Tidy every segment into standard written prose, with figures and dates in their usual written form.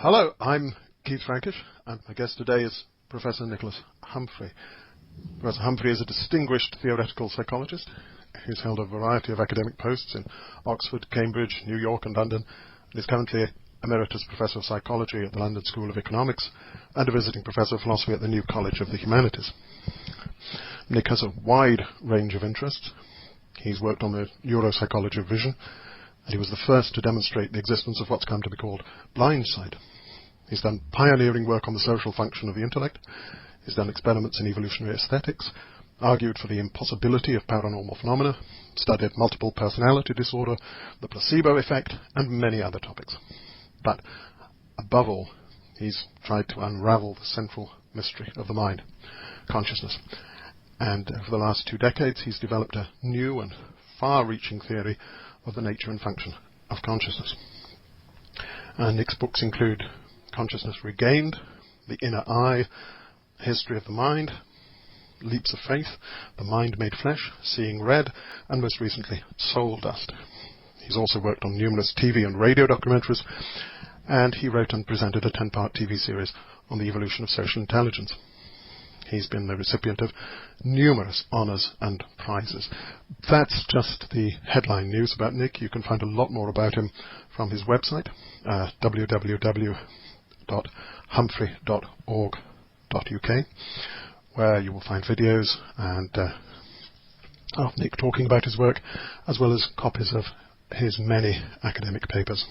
Hello, I'm Keith Frankish, and my guest today is Professor Nicholas Humphrey. Professor Humphrey is a distinguished theoretical psychologist who's held a variety of academic posts in Oxford, Cambridge, New York and London, and is currently Emeritus Professor of Psychology at the London School of Economics and a visiting Professor of Philosophy at the New College of the Humanities. Nick has a wide range of interests. He's worked on the neuropsychology of vision, and he was the first to demonstrate the existence of what's come to be called blindsight. He's done pioneering work on the social function of the intellect. He's done experiments in evolutionary aesthetics, argued for the impossibility of paranormal phenomena, studied multiple personality disorder, the placebo effect, and many other topics. But above all, he's tried to unravel the central mystery of the mind, consciousness. And over the last 2 decades, he's developed a new and far-reaching theory of the nature and function of consciousness. And Nick's books include Consciousness Regained, The Inner Eye, History of the Mind, Leaps of Faith, The Mind Made Flesh, Seeing Red, and most recently, Soul Dust. He's also worked on numerous TV and radio documentaries, and he wrote and presented a 10-part TV series on the evolution of social intelligence. He's been the recipient of numerous honours and prizes. That's just the headline news about Nick. You can find a lot more about him from his website, www.humphrey.org.uk, where you will find videos and of Nick talking about his work, as well as copies of his many academic papers.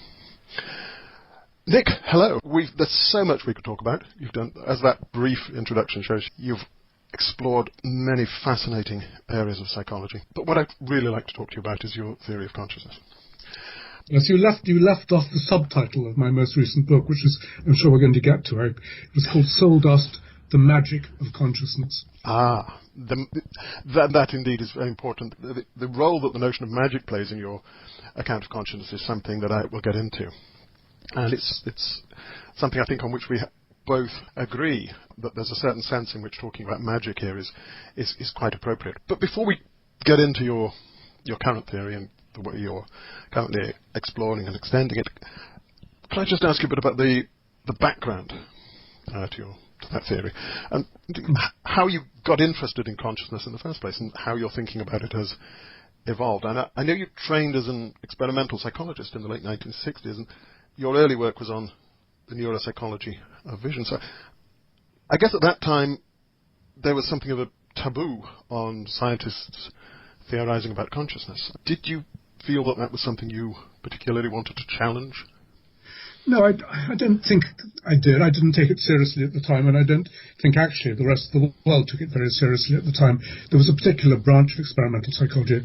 Nick, hello. There's so much we could talk about. You've done, as that brief introduction shows, you've explored many fascinating areas of psychology. But what I'd really like to talk to you about is your theory of consciousness. Yes, you left off the subtitle of my most recent book, which is, I'm sure we're going to get to. It was called Soul Dust, The Magic of Consciousness. That indeed is very important. The role that the notion of magic plays in your account of consciousness is something that I will get into. And it's something I think on which we both agree, that there's a certain sense in which talking about magic here is quite appropriate. But before we get into your current theory and the way you're currently exploring and extending it, can I just ask you a bit about the background to that theory, and how you got interested in consciousness in the first place, and how your thinking about it has evolved. And I know you trained as an experimental psychologist in the late 1960s, and your early work was on the neuropsychology of vision. So I guess at that time there was something of a taboo on scientists theorizing about consciousness. Did you feel that that was something you particularly wanted to challenge? No, I don't think I did. I didn't take it seriously at the time, and I don't think actually the rest of the world took it very seriously at the time. There was a particular branch of experimental psychology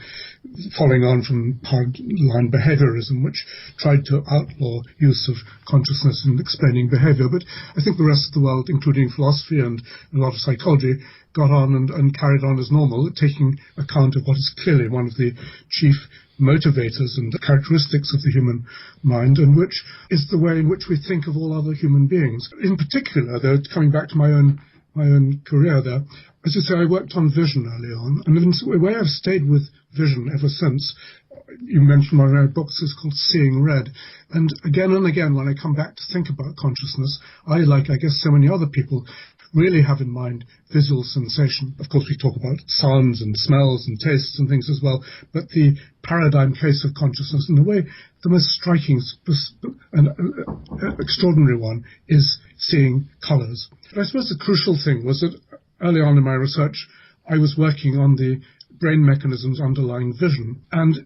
following on from hardline behaviorism, which tried to outlaw use of consciousness in explaining behavior. But I think the rest of the world, including philosophy and a lot of psychology, got on and carried on as normal, taking account of what is clearly one of the chief motivators and characteristics of the human mind, and which is the way in which we think of all other human beings. In particular, though, coming back to my own career there, as I say, I worked on vision early on, and in the way I've stayed with vision ever since. You mentioned one of my books is called Seeing Red, and again when I come back to think about consciousness, I, like I guess so many other people, really have in mind visual sensation. Of course, we talk about sounds and smells and tastes and things as well, but the paradigm case of consciousness, in a way, the most striking and extraordinary one is seeing colours. But I suppose the crucial thing was that early on in my research, I was working on the brain mechanisms underlying vision, and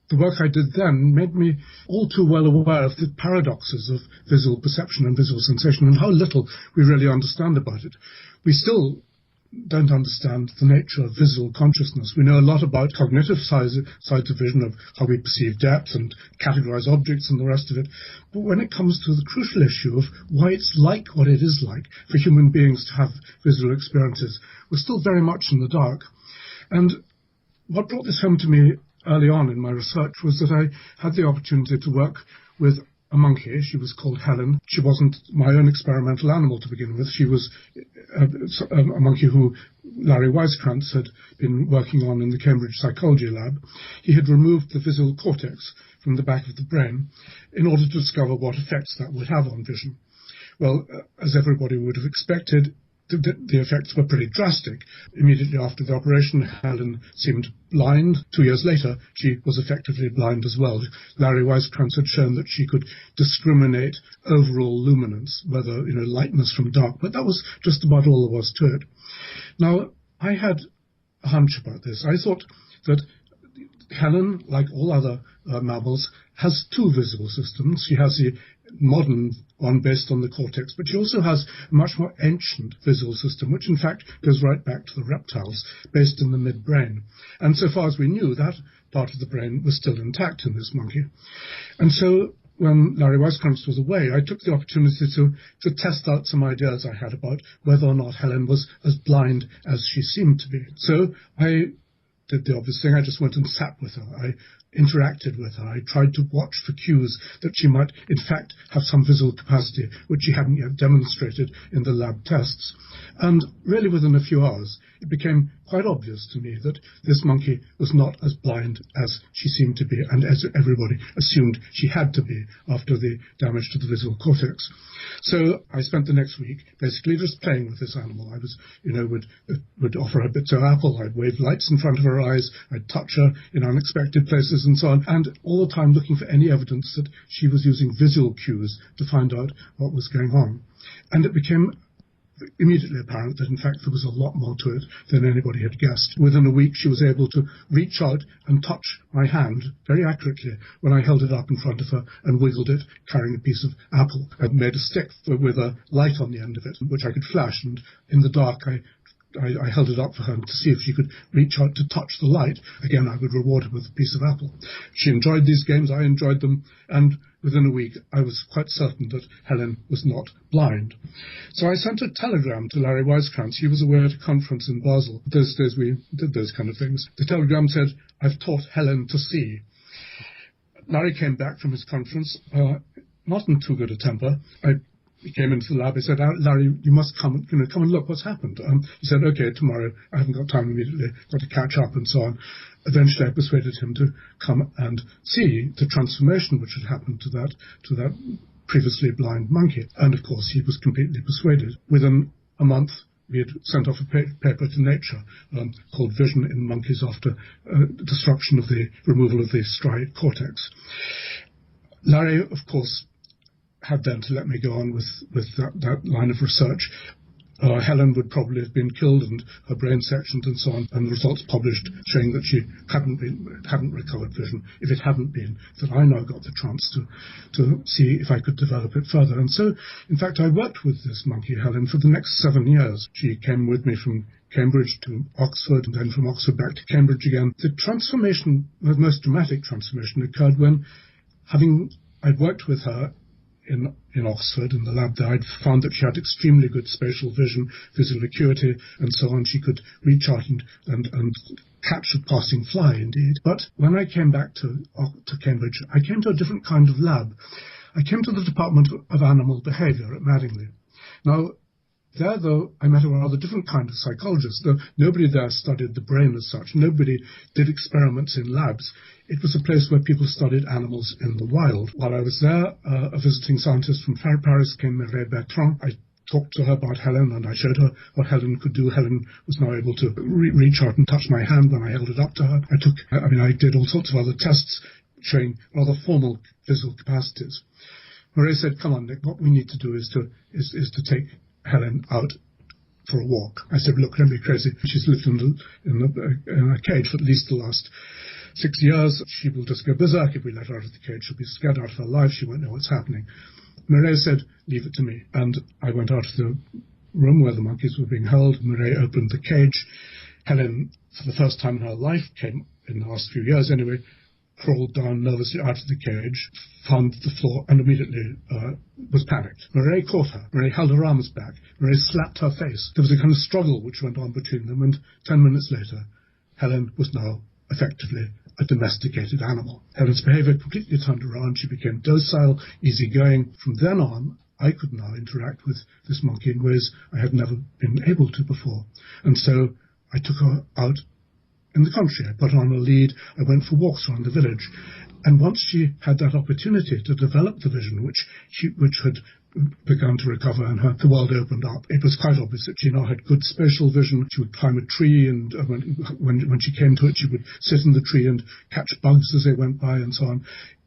the work I did then made me all too well aware of the paradoxes of visual perception and visual sensation and how little we really understand about it. We still don't understand the nature of visual consciousness. We know a lot about cognitive sides of vision, of how we perceive depth and categorize objects and the rest of it. But when it comes to the crucial issue of why it's like what it is like for human beings to have visual experiences, we're still very much in the dark. And what brought this home to me early on in my research was that I had the opportunity to work with a monkey. She was called Helen. She wasn't my own experimental animal to begin with. She was a monkey who Larry Weiskrantz had been working on in the Cambridge Psychology Lab. He had removed the visual cortex from the back of the brain in order to discover what effects that would have on vision. Well, as everybody would have expected, the effects were pretty drastic. Immediately after the operation, Helen seemed blind. 2 years later, she was effectively blind as well. Larry Weisskranz had shown that she could discriminate overall luminance, whether lightness from dark, but that was just about all there was to it. Now, I had a hunch about this. I thought that Helen, like all other mammals, has two visual systems. She has the modern one based on the cortex, but she also has a much more ancient visual system, which in fact goes right back to the reptiles, based in the midbrain. And so far as we knew, that part of the brain was still intact in this monkey. And so when Larry Weisskranz was away, I took the opportunity to test out some ideas I had about whether or not Helen was as blind as she seemed to be. So I did the obvious thing. I just went and sat with her. I interacted with her. I tried to watch for cues that she might, in fact, have some visual capacity, which she hadn't yet demonstrated in the lab tests. And really within a few hours, it became quite obvious to me that this monkey was not as blind as she seemed to be, and as everybody assumed she had to be after the damage to the visual cortex. So I spent the next week basically just playing with this animal. I was, would offer her bits of apple, I'd wave lights in front of her eyes, I'd touch her in unexpected places and so on, and all the time looking for any evidence that she was using visual cues to find out what was going on. And it became immediately apparent that in fact there was a lot more to it than anybody had guessed. Within a week she was able to reach out and touch my hand very accurately when I held it up in front of her and wiggled it, carrying a piece of apple. I'd made a stick with a light on the end of it, which I could flash, and in the dark I held it up for her to see if she could reach out to touch the light. Again, I would reward her with a piece of apple. She enjoyed these games, I enjoyed them, and within a week I was quite certain that Helen was not blind. So I sent a telegram to Larry Weisskranz. He was away at a conference in Basel. Those days we did those kind of things. The telegram said, "I've taught Helen to see." Larry came back from his conference, not in too good a temper. He came into the lab. He said, "Larry, you must come and look what's happened." He said, "Okay, tomorrow. I haven't got time immediately. Got to catch up and so on." Eventually, I persuaded him to come and see the transformation which had happened to that previously blind monkey. And of course, he was completely persuaded. Within a month, we had sent off a paper to Nature called "Vision in Monkeys After Destruction of the Removal of the Striate Cortex." Larry, of course, had then to let me go on with that line of research. Helen would probably have been killed and her brain sectioned and so on, and the results published showing that she hadn't recovered vision if it hadn't been that I now got the chance to see if I could develop it further. And so, in fact, I worked with this monkey, Helen, for the next 7 years. She came with me from Cambridge to Oxford, and then from Oxford back to Cambridge again. The transformation, the most dramatic transformation, occurred when, I'd worked with her in Oxford, in the lab there, I'd found that she had extremely good spatial vision, visual acuity, and so on. She could reach out and catch a passing fly, indeed. But when I came back to Cambridge, I came to a different kind of lab. I came to the Department of Animal Behaviour at Madingley. Now, there, though, I met a rather different kind of psychologist. Though nobody there studied the brain as such. Nobody did experiments in labs. It was a place where people studied animals in the wild. While I was there, a visiting scientist from Paris came, Mireille Bertrand. I talked to her about Helen, and I showed her what Helen could do. Helen was now able to reach out and touch my hand when I held it up to her. I did all sorts of other tests showing rather formal visual capacities. Mireille said, "Come on, Nick, what we need to do is to take Helen out for a walk." I said, "Look, don't be crazy. She's lived in a cage for at least the last 6 years. She will just go berserk if we let her out of the cage. She'll be scared out of her life. She won't know what's happening." Mireille said, "Leave it to me." And I went out of the room where the monkeys were being held. Mireille opened the cage. Helen, for the first time in her life, came in the last few years anyway, crawled down nervously out of the cage, found the floor, and immediately was panicked. Mireille caught her. Mireille held her arms back. Mireille slapped her face. There was a kind of struggle which went on between them, and 10 minutes later, Helen was now effectively a domesticated animal. Helen's behavior completely turned around. She became docile, easygoing. From then on, I could now interact with this monkey in ways I had never been able to before. And so I took her out in the country. I put her on a lead. I went for walks around the village. And once she had that opportunity to develop the vision, which had began to recover and the world opened up. It was quite obvious that she now had good spatial vision. She would climb a tree, and when she came to it, she would sit in the tree and catch bugs as they went by and so on.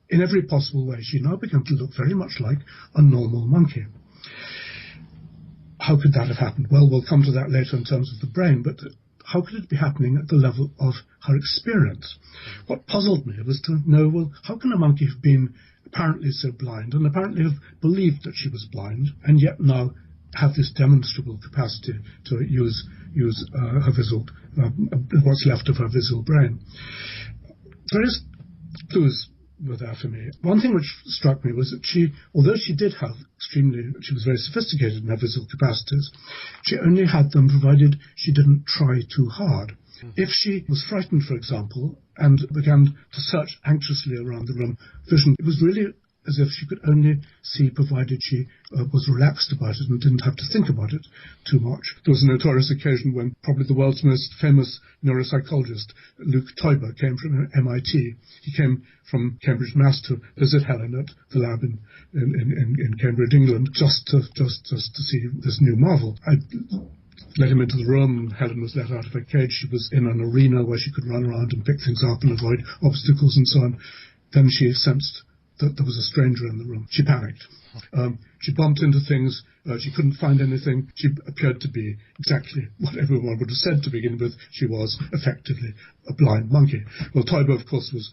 In every possible way, she now began to look very much like a normal monkey. How could that have happened? Well, we'll come to that later in terms of the brain, but how could it be happening at the level of her experience? What puzzled me was to know, well, how can a monkey have been apparently so blind and apparently have believed that she was blind and yet now have this demonstrable capacity to use her visual, what's left of her visual brain? Various clues were there for me. One thing which struck me was that although she was very sophisticated in her visual capacities, she only had them provided she didn't try too hard. If she was frightened, for example, and began to search anxiously around the room, vision, it was really as if she could only see provided she was relaxed about it and didn't have to think about it too much. There was a notorious occasion when probably the world's most famous neuropsychologist, Luke Teuber, came from MIT. He came from Cambridge, Mass. To visit Helen at the lab in Cambridge, England, just to see this new marvel. I let him into the room. Helen was let out of her cage. She was in an arena where she could run around and pick things up and avoid obstacles and so on. Then she sensed that there was a stranger in the room. She panicked. She bumped into things. She couldn't find anything. She appeared to be exactly what everyone would have said to begin with. She was effectively a blind monkey. Well, Teuber, of course, was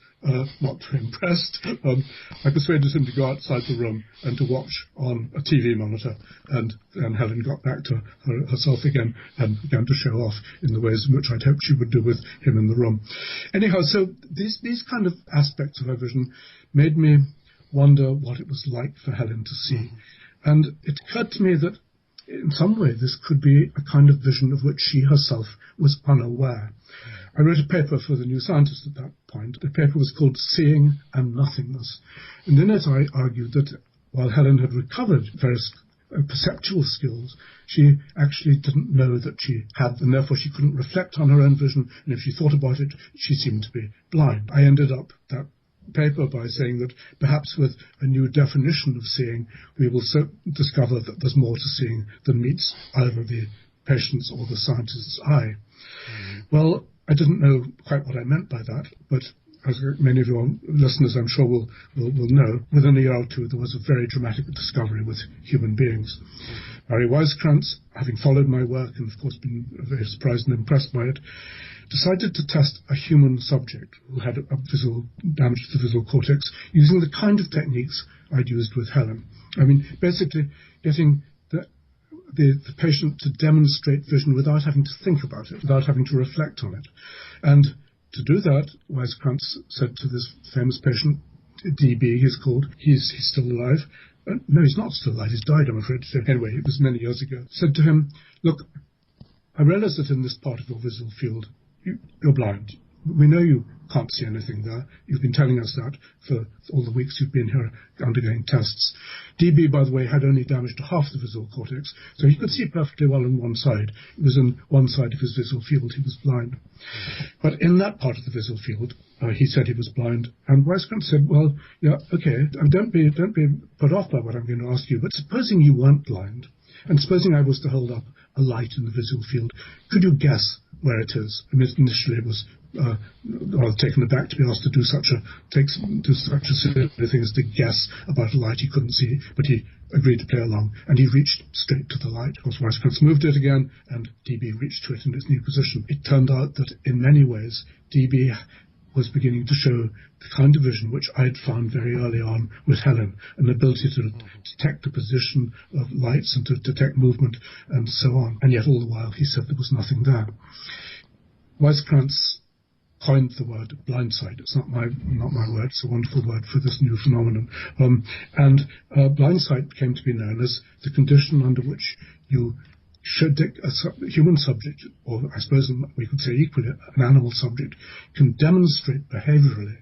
not too impressed. I persuaded him to go outside the room and to watch on a TV monitor, and Helen got back to herself again and began to show off in the ways in which I'd hoped she would do with him in the room. Anyhow, so these kind of aspects of her vision made me wonder what it was like for Helen to see. And it occurred to me that in some way this could be a kind of vision of which she herself was unaware. I wrote a paper for the New Scientist at that point. The paper was called Seeing and Nothingness. And in it I argued that while Helen had recovered various perceptual skills, she actually didn't know that she had, and therefore she couldn't reflect on her own vision, and if she thought about it, she seemed to be blind. I ended up that paper by saying that perhaps with a new definition of seeing, we will discover that there's more to seeing than meets either the patient's or the scientist's eye. Well, I didn't know quite what I meant by that, but as many of your listeners I'm sure will know, within a year or two there was a very dramatic discovery with human beings. Barry Weiskrantz, having followed my work and of course been very surprised and impressed by it, decided to test a human subject who had a visual damage to the visual cortex using the kind of techniques I'd used with Helen. I mean, basically getting the patient to demonstrate vision without having to think about it, without having to reflect on it. And to do that, Weiskrantz said to this famous patient, DB, he's called, he's still alive. No, he's not still alive, he's died, I'm afraid to say. Anyway, it was many years ago. Said to him, look, I realize that in this part of your visual field, you're blind. We know you can't see anything there. You've been telling us that for all the weeks you've been here undergoing tests. DB, by the way, had only damage to half the visual cortex, so he could see perfectly well on one side. It was on one side of his visual field he was blind. But in that part of the visual field, he said he was blind, and Weiskrantz said, well, yeah, okay, don't be put off by what I'm going to ask you, but supposing you weren't blind, and supposing I was to hold up a light in the visual field, could you guess where it is? I mean, initially it was rather taken aback to be asked to do such a silly thing as to guess about a light he couldn't see, but he agreed to play along, and he reached straight to the light. Of course, Weiskrantz moved it again, and DB reached to it in its new position. It turned out that in many ways, DB was beginning to show the kind of vision which I'd found very early on with Helen, an ability to detect the position of lights and to detect movement and so on. And yet all the while he said there was nothing there. Weiskrantz coined the word blindsight. It's not my word. It's a wonderful word for this new phenomenon. Blindsight came to be known as the condition under which you should a human subject, or I suppose we could say equally an animal subject, can demonstrate behaviorally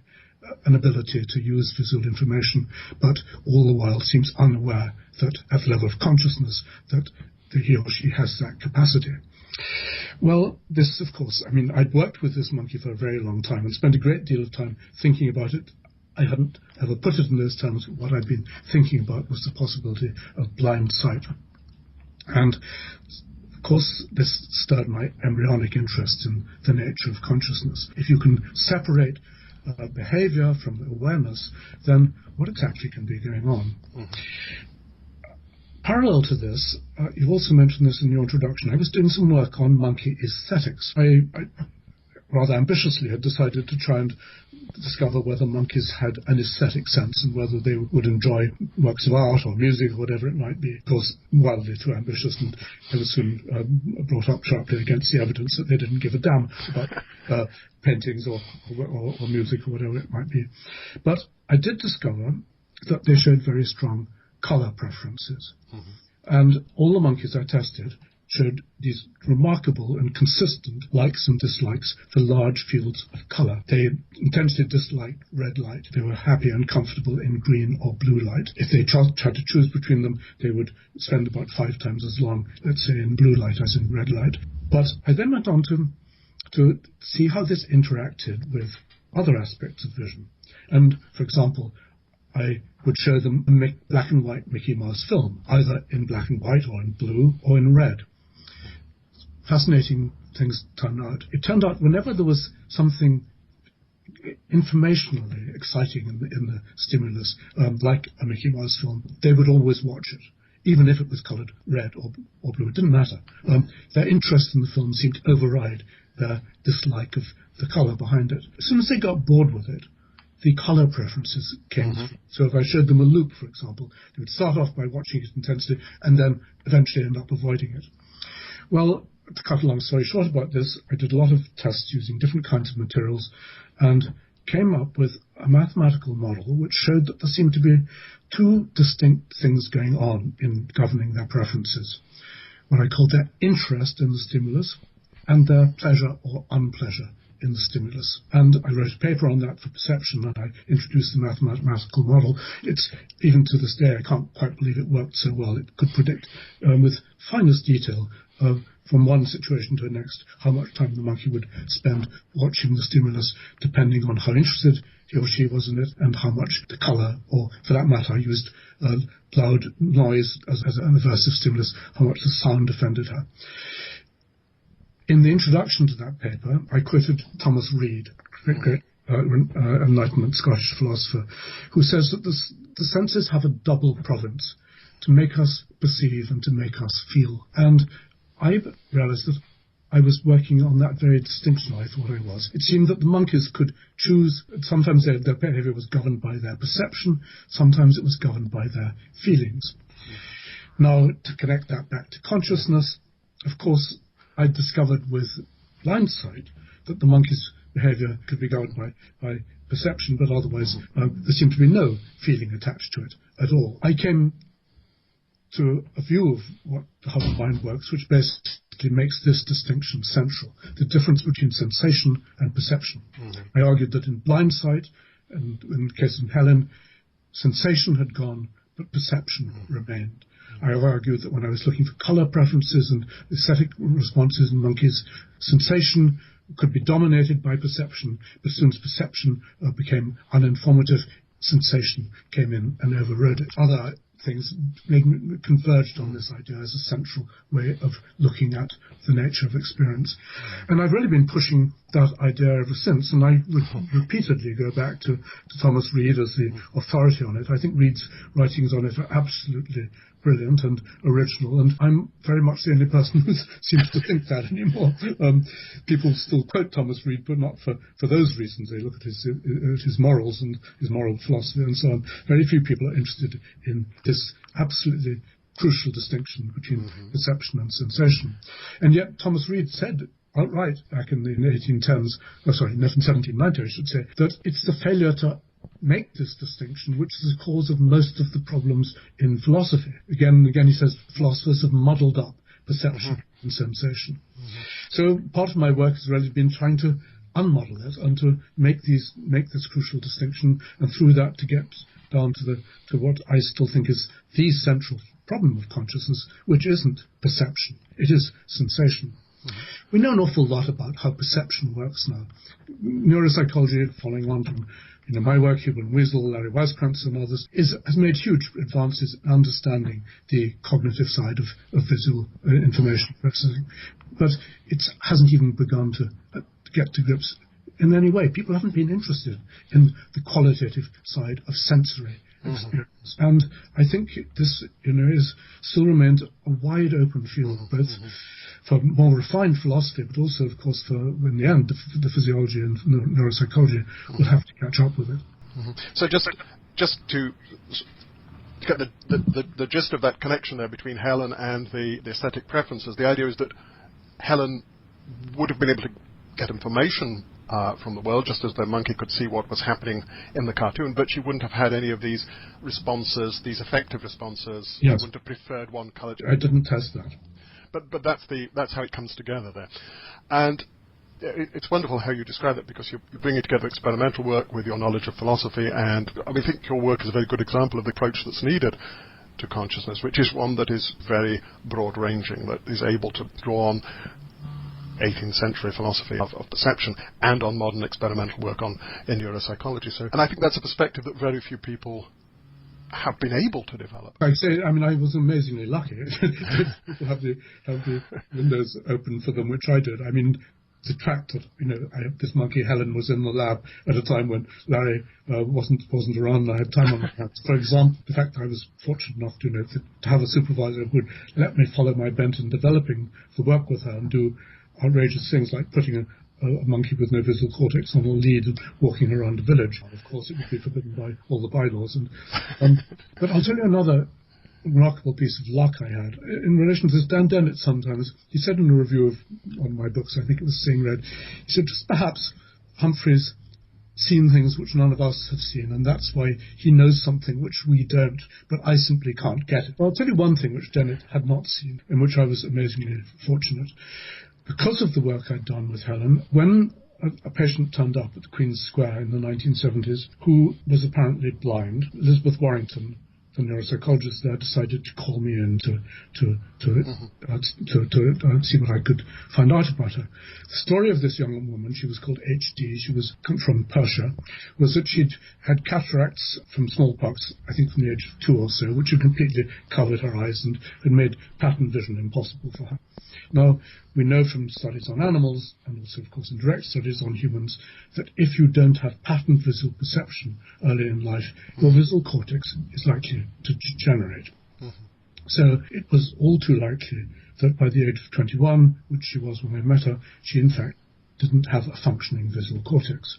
an ability to use visual information, but all the while seems unaware that at the level of consciousness that he or she has that capacity. Well, this, of course, I mean, I'd worked with this monkey for a very long time and spent a great deal of time thinking about it I hadn't ever put it in those terms. What I'd been thinking about was the possibility of blind sight. And, of course, this stirred my embryonic interest in the nature of consciousness. If you can separate behavior from awareness, then what exactly can be going on? Parallel to this, you also mentioned this in your introduction, I was doing some work on monkey aesthetics. I rather ambitiously had decided to try and discover whether monkeys had an aesthetic sense and whether they would enjoy works of art or music or whatever it might be. Of course, wildly too ambitious, and I was soon brought up sharply against the evidence that they didn't give a damn about paintings or music or whatever it might be. But I did discover that they showed very strong colour preferences. And all the monkeys I tested showed these remarkable and consistent likes and dislikes for large fields of colour. They intensely disliked red light. They were happy and comfortable in green or blue light. If they tried to choose between them, they would spend about 5 times as long, let's say, in blue light as in red light. But I then went on to see how this interacted with other aspects of vision. And, for example, I would show them a black and white Mickey Mouse film, either in black and white or in blue or in red. Fascinating things turned out. It turned out whenever there was something informationally exciting in the stimulus, like a Mickey Mouse film, they would always watch it, even if it was coloured red or blue. It didn't matter. Their interest in the film seemed to override their dislike of the colour behind it. As soon as they got bored with it, the colour preferences came through. So if I showed them a loop, for example, they would start off by watching it intensely and then eventually end up avoiding it. Well, to cut a long story short about this, I did a lot of tests using different kinds of materials and came up with a mathematical model which showed that there seemed to be 2 distinct things going on in governing their preferences. What I called their interest in the stimulus and their pleasure or unpleasure in the stimulus. And I wrote a paper on that for perception, and I introduced the mathematical model. It's, even to this day, I can't quite believe it worked so well. It could predict with finest detail from one situation to the next how much time the monkey would spend watching the stimulus, depending on how interested he or she was in it and how much the colour, or for that matter, I used loud noise as an aversive stimulus, how much the sound offended her. In the introduction to that paper, I quoted Thomas Reid, great Enlightenment Scottish philosopher, who says that the senses have a double province, to make us perceive and to make us feel. And I realized that I was working on that very distinction I thought I was. It seemed that the monkeys could choose, sometimes their behavior was governed by their perception, sometimes it was governed by their feelings. Now, to connect that back to consciousness, of course, I discovered with blindsight that the monkey's behavior could be governed by perception, but otherwise there seemed to be no feeling attached to it at all. I came to a view of how the mind works, which basically makes this distinction central, the difference between sensation and perception. I argued that in blindsight, and in the case of Helen, sensation had gone, but perception remained. I argued that when I was looking for colour preferences and aesthetic responses in monkeys, sensation could be dominated by perception, but as soon as perception became uninformative, sensation came in and overrode it. Other things converged on this idea as a central way of looking at the nature of experience. And I've really been pushing that idea ever since, and I repeatedly go back to Thomas Reid as the authority on it. I think Reid's writings on it are absolutely brilliant and original, and I'm very much the only person who seems to think that anymore. People still quote Thomas Reid, but not for those reasons. They look at his morals and his moral philosophy and so on. Very few people are interested in this absolutely crucial distinction between perception and sensation. And yet Thomas Reid said outright back in the 1810s, 1790 I should say, that it's the failure to make this distinction which is the cause of most of the problems in philosophy. Again he says philosophers have muddled up perception and sensation. So part of my work has really been trying to unmodel it and to make this crucial distinction, and through that to get down to what I still think is the central problem of consciousness, which isn't perception, it is sensation. We know an awful lot about how perception works now. Neuropsychology, following on my work, Human Weasel, Larry Weiskrantz and others, has made huge advances in understanding the cognitive side of visual information processing. But it hasn't even begun to get to grips in any way. People haven't been interested in the qualitative side of sensory experience. And I think this, is still remains a wide open field, both for more refined philosophy, but also, of course, for, in the end, the physiology and neuropsychology will have to catch up with it. So just to get the gist of that connection there between Helen and the aesthetic preferences, the idea is that Helen would have been able to get information from the world, just as the monkey could see what was happening in the cartoon, but she wouldn't have had any of these responses, these affective responses. Yes. She wouldn't have preferred one colour. I didn't test that. But that's how it comes together there. And it's wonderful how you describe it, because you're bringing together experimental work with your knowledge of philosophy, and I think your work is a very good example of the approach that's needed to consciousness, which is one that is very broad-ranging, that is able to draw on 18th century philosophy of perception and on modern experimental work in neuropsychology. And I think that's a perspective that very few people have been able to develop. I was amazingly lucky to have the windows open for them, which I did. The fact that, this monkey Helen was in the lab at a time when Larry wasn't around and I had time on my hands. For example, the fact that I was fortunate enough to have a supervisor who would let me follow my bent in developing the work with her and do outrageous things like putting a monkey with no visual cortex on a lead and walking around a village. Of course, it would be forbidden by all the bylaws. But I'll tell you another remarkable piece of luck I had. In relation to this, Dan Dennett sometimes, he said in a review of one of my books, I think it was Seeing Red, he said, just perhaps Humphrey's seen things which none of us have seen, and that's why he knows something which we don't, but I simply can't get it. Well, I'll tell you one thing which Dennett had not seen, in which I was amazingly fortunate. Because of the work I'd done with Helen, when a patient turned up at the Queen's Square in the 1970s who was apparently blind, Elizabeth Warrington, the neuropsychologist there, decided to call me in to see what I could find out about her. The story of this young woman, she was called HD, she was from Persia, was that she'd had cataracts from smallpox, I think from the age of 2 or so, which had completely covered her eyes and had made pattern vision impossible for her. Now, we know from studies on animals, and also, of course, in direct studies on humans, that if you don't have patterned visual perception early in life, your visual cortex is likely to degenerate. So it was all too likely that by the age of 21, which she was when I met her, she in fact didn't have a functioning visual cortex.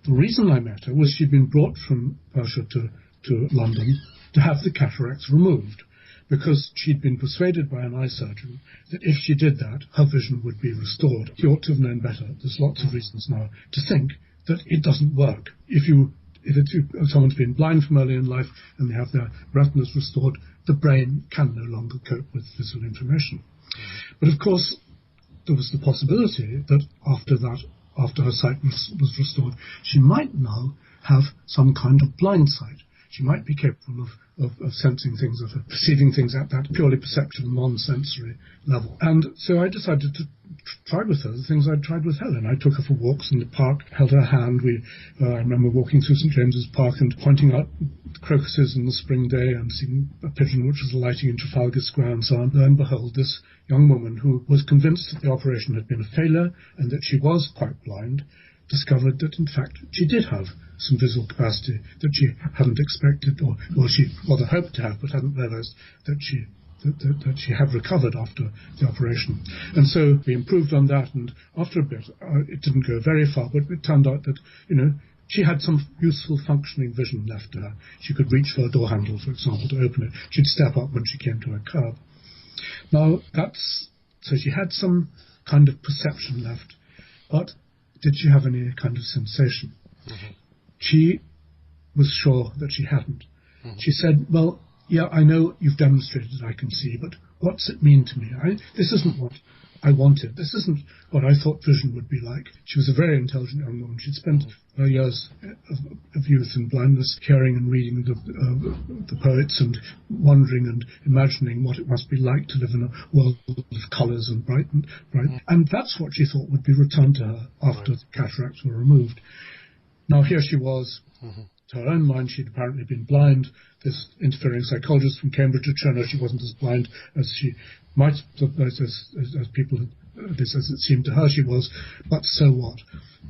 The reason I met her was she'd been brought from Persia to London to have the cataracts removed, because she'd been persuaded by an eye surgeon that if she did that, her vision would be restored. She ought to have known better. There's lots of reasons now to think that it doesn't work. If someone's been blind from early in life and they have their retinas restored, the brain can no longer cope with visual information. But of course, there was the possibility that after her sight was restored, she might now have some kind of blind sight. She might be capable of sensing things, of perceiving things at that purely perceptual, non-sensory level. And so I decided to try with her the things I'd tried with Helen. I took her for walks in the park, held her hand. I remember walking through St. James's Park and pointing out crocuses in the spring day and seeing a pigeon which was alighting in Trafalgar Square and so on. Lo and behold, this young woman who was convinced that the operation had been a failure and that she was quite blind, discovered that, in fact, she did have some visual capacity that she hadn't expected, or she rather hoped to have, but hadn't realized that she had recovered after the operation. And so we improved on that, and after a bit, it didn't go very far, but it turned out that, she had some useful functioning vision left to her. She could reach for a door handle, for example, to open it. She'd step up when she came to a curb. Now, so she had some kind of perception left, but did she have any kind of sensation? She was sure that she hadn't. She said, well, yeah, I know you've demonstrated I can see, but what's it mean to me? This isn't what I wanted. This isn't what I thought vision would be like. She was a very intelligent young woman. She'd spent her years of youth and blindness hearing and reading the poets and wondering and imagining what it must be like to live in a world of colours and bright. And that's what she thought would be returned to her after the cataracts were removed. Now here she was, to her own mind, she'd apparently been blind. This interfering psychologist from Cambridge had shown her she wasn't as blind as she might, as people, as it seemed to her she was. But so what?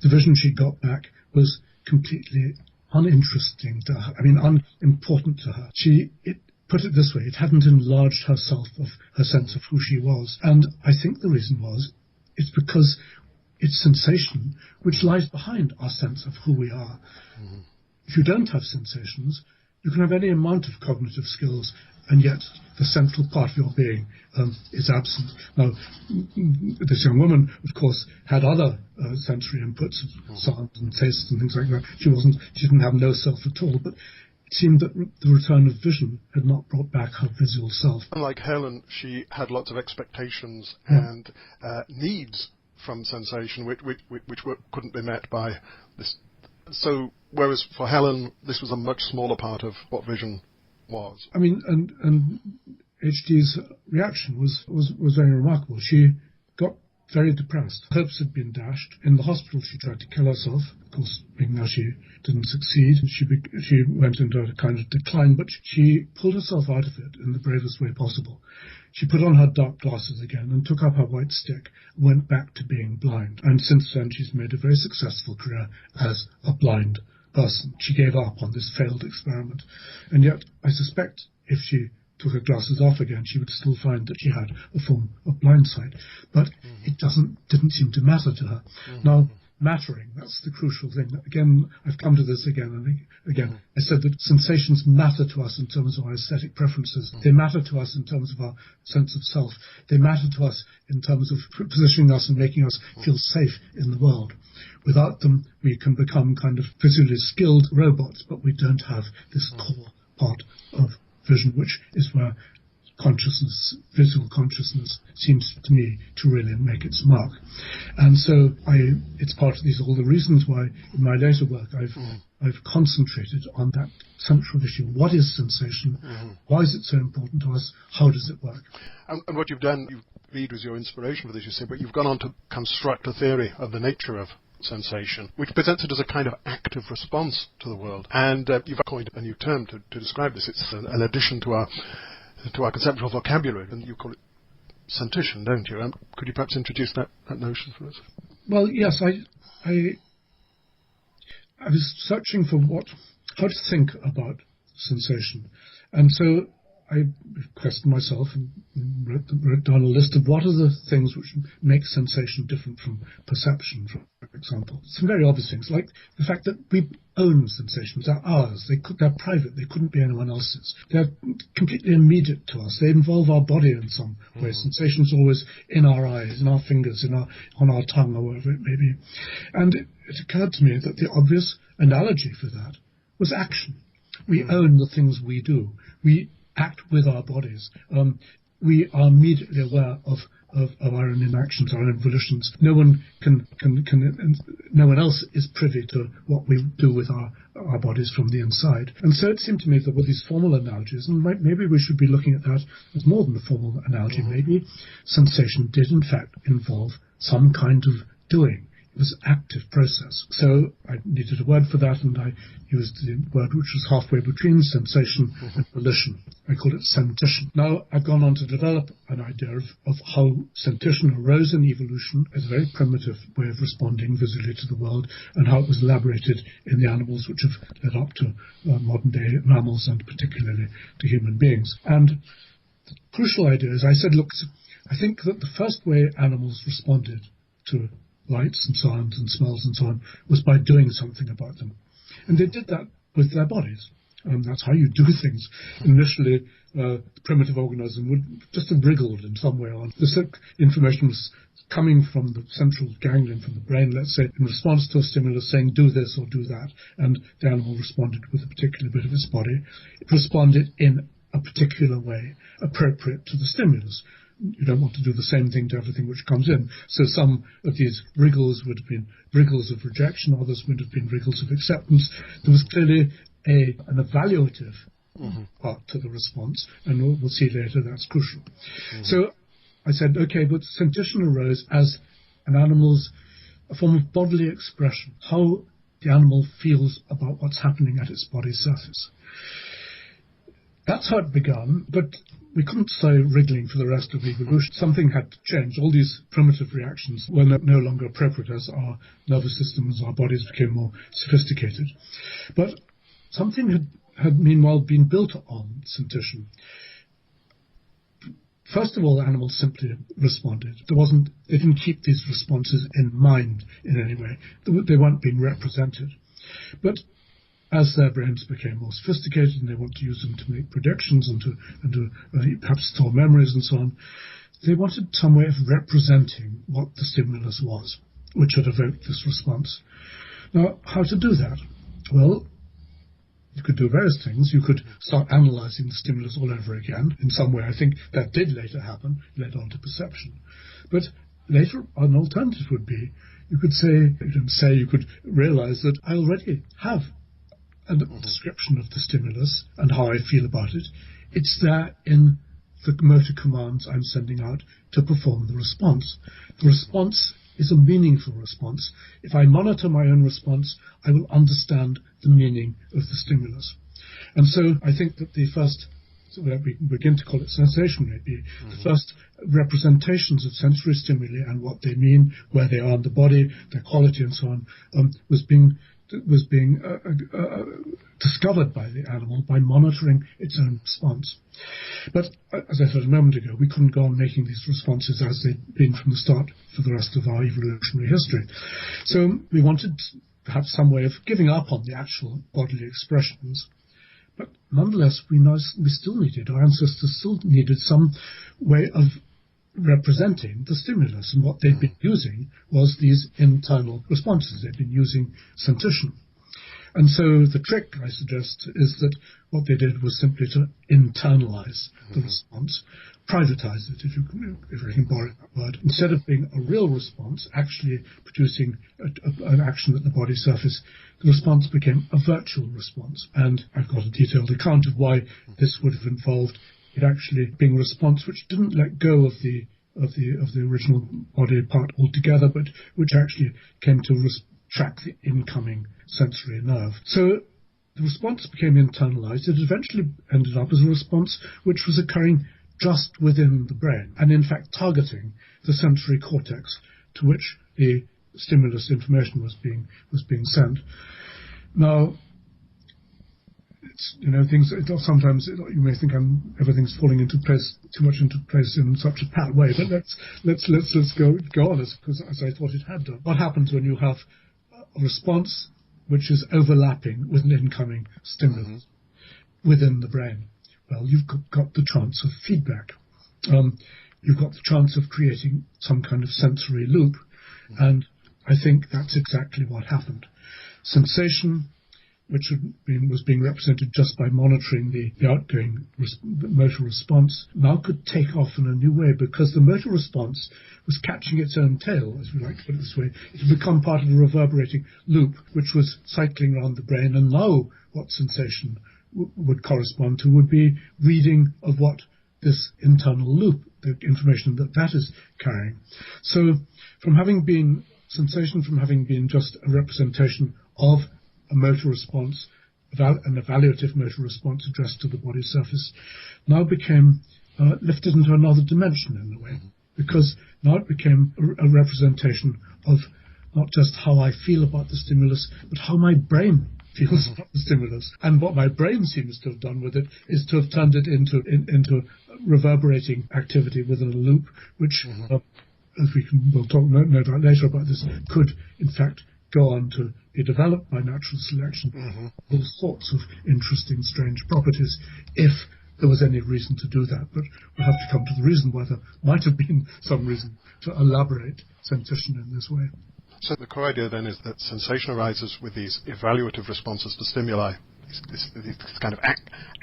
The vision she got back was completely uninteresting to her. I mean, unimportant to her. Put it this way, it hadn't enlarged herself of her sense of who she was. And I think the reason was, it's because it's sensation which lies behind our sense of who we are. If you don't have sensations, you can have any amount of cognitive skills, and yet the central part of your being is absent. Now, this young woman, of course, had other sensory inputs, sound and taste and things like that. She didn't have no self at all, but it seemed that the return of vision had not brought back her visual self. Unlike Helen, she had lots of expectations and needs from sensation, which couldn't be met by this. So, whereas for Helen, this was a much smaller part of what vision was. I mean, and HD's reaction was very remarkable. She got very depressed. Hopes had been dashed. In the hospital, she tried to kill herself. Of course, being now she didn't succeed. She went into a kind of decline, but she pulled herself out of it in the bravest way possible. She put on her dark glasses again and took up her white stick and went back to being blind. And since then, she's made a very successful career as a blind person. She gave up on this failed experiment. And yet, I suspect if she took her glasses off again, she would still find that she had a form of blindsight. But it didn't seem to matter to her. Now, mattering, that's the crucial thing. Again, I've come to this again and again. I said that sensations matter to us in terms of our aesthetic preferences. They matter to us in terms of our sense of self. They matter to us in terms of positioning us and making us feel safe in the world. Without them, we can become kind of visually skilled robots, but we don't have this core part of vision, which is where consciousness, visual consciousness, seems to me to really make its mark. And so it's part of all the reasons why in my later work I've concentrated on that central issue. What is sensation? Why is it so important to us? How does it work? And what you've done, Reid was your inspiration for this, you say, but you've gone on to construct a theory of the nature of sensation, which presents it as a kind of active response to the world. And you've coined a new term to describe this. It's an addition to our conceptual vocabulary, and you call it sentition, don't you? Could you perhaps introduce that notion for us? Well, yes, I was searching for how to think about sensation, and so I questioned myself and wrote down a list of what are the things which make sensation different from perception, for example. Some very obvious things, like the fact that we own sensations. They're ours. They're private. They couldn't be anyone else's. They're completely immediate to us. They involve our body in some way. Sensations are always in our eyes, in our fingers, on our tongue, or wherever it may be. And it occurred to me that the obvious analogy for that was action. We own the things we do. We act with our bodies. We are immediately aware of our own inactions, our own volitions. No one no one else is privy to what we do with our bodies from the inside. And so it seemed to me that with these formal analogies, and maybe we should be looking at that as more than a formal analogy, maybe sensation did in fact involve some kind of doing. It was an active process. So I needed a word for that, and I used the word which was halfway between sensation and volition. I called it sentition. Now, I've gone on to develop an idea of how sentition arose in evolution as a very primitive way of responding visually to the world, and how it was elaborated in the animals which have led up to modern-day mammals, and particularly to human beings. And the crucial idea is, I said, look, I think that the first way animals responded to lights and sounds and smells and so on was by doing something about them. And they did that with their bodies. That's how you do things. Initially, the primitive organism would just have wriggled in some way on. The information was coming from the central ganglion, from the brain, let's say, in response to a stimulus saying, do this or do that. And the animal responded with a particular bit of its body. It responded in a particular way, appropriate to the stimulus. You don't want to do the same thing to everything which comes in. So some of these wriggles would have been wriggles of rejection, others would have been wriggles of acceptance. There was clearly an evaluative part to the response, and we'll see later that's crucial. So I said, okay, but sentition arose as an animal's a form of bodily expression. How the animal feels about what's happening at its body surface. That's how it began, but we couldn't stay wriggling for the rest of evolution. Something had to change. All these primitive reactions were no longer appropriate as our nervous systems, our bodies became more sophisticated. But something had meanwhile been built on sentition. First of all, animals simply responded. They didn't keep these responses in mind in any way. They weren't being represented. But as their brains became more sophisticated and they want to use them to make predictions and to perhaps store memories and so on, they wanted some way of representing what the stimulus was, which had evoked this response. Now, how to do that? Well, you could do various things. You could start analysing the stimulus all over again in some way. I think that did later happen, led on to perception. But later, an alternative would be, you could realise that I already have a description of the stimulus and how I feel about it. It's there in the motor commands I'm sending out to perform the response. The response is a meaningful response. If I monitor my own response, I will understand the meaning of the stimulus. And so I think that the first, so we begin to call it sensation maybe, the first representations of sensory stimuli and what they mean, where they are in the body, their quality and so on, was being discovered by the animal by monitoring its own response. But as I said a moment ago, we couldn't go on making these responses as they'd been from the start for the rest of our evolutionary history. So we wanted to have some way of giving up on the actual bodily expressions. But nonetheless, we still needed, our ancestors still needed some way of representing the stimulus, and what they'd been using was these internal responses. They'd been using sentition. And so the trick, I suggest, is that what they did was simply to internalize the response, privatize it, if I can borrow that word. Instead of being a real response, actually producing an action at the body surface, the response became a virtual response. And I've got a detailed account of why this would have involved it actually being a response which didn't let go of the original body part altogether, but which actually came to track the incoming sensory nerve. So the response became internalized. It eventually ended up as a response which was occurring just within the brain, and in fact targeting the sensory cortex to which the stimulus information was being sent. Now, sometimes you may think everything's falling into place, too much into place in such a pat way, but let's go on as I thought it had done. What happens when you have a response which is overlapping with an incoming stimulus within the brain? Well, you've got the chance of feedback. You've got the chance of creating some kind of sensory loop, and I think that's exactly what happened. Sensation, which was being represented just by monitoring the outgoing motor response, now could take off in a new way, because the motor response was catching its own tail, as we like to put it this way. It had become part of a reverberating loop which was cycling around the brain, and now what sensation would correspond to would be reading of what this internal loop, the information that is carrying. So from having been just a representation of a motor response, an evaluative motor response addressed to the body surface, now became lifted into another dimension in a way, because now it became a representation of not just how I feel about the stimulus, but how my brain feels about the stimulus. And what my brain seems to have done with it is to have turned it into reverberating activity within a loop, which, as we'll talk no doubt later about this, could in fact go on to be developed by natural selection, all sorts of interesting, strange properties, if there was any reason to do that. But we'll have to come to the reason why there might have been some reason to elaborate sensation in this way. So the core idea then is that sensation arises with these evaluative responses to stimuli, this kind of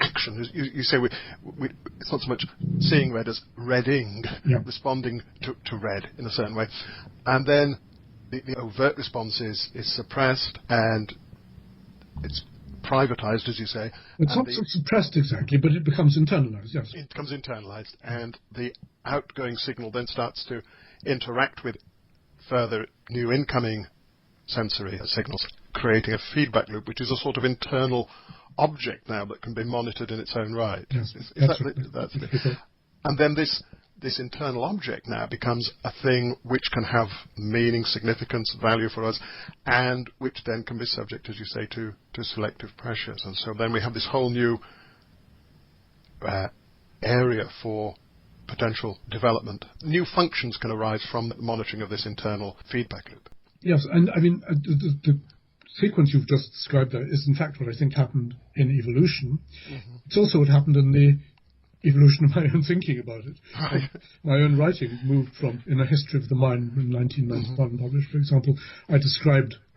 action. You say it's not so much seeing red as reading, responding to red in a certain way. And then the overt response is suppressed and it's privatized, as you say. It's not suppressed exactly, but it becomes internalized, yes. It becomes internalized, and the outgoing signal then starts to interact with further new incoming sensory signals. creating a feedback loop, which is a sort of internal object now that can be monitored in its own right. Yes, That's it. And then this internal object now becomes a thing which can have meaning, significance, value for us, and which then can be subject, as you say, to selective pressures. And so then we have this whole new area for potential development. New functions can arise from the monitoring of this internal feedback loop. Yes, and I mean, the sequence you've just described there is in fact what I think happened in evolution. Mm-hmm. It's also what happened in the evolution of my own thinking about it. Right. My own writing moved from, in A History of the Mind in 1991 published, for example, I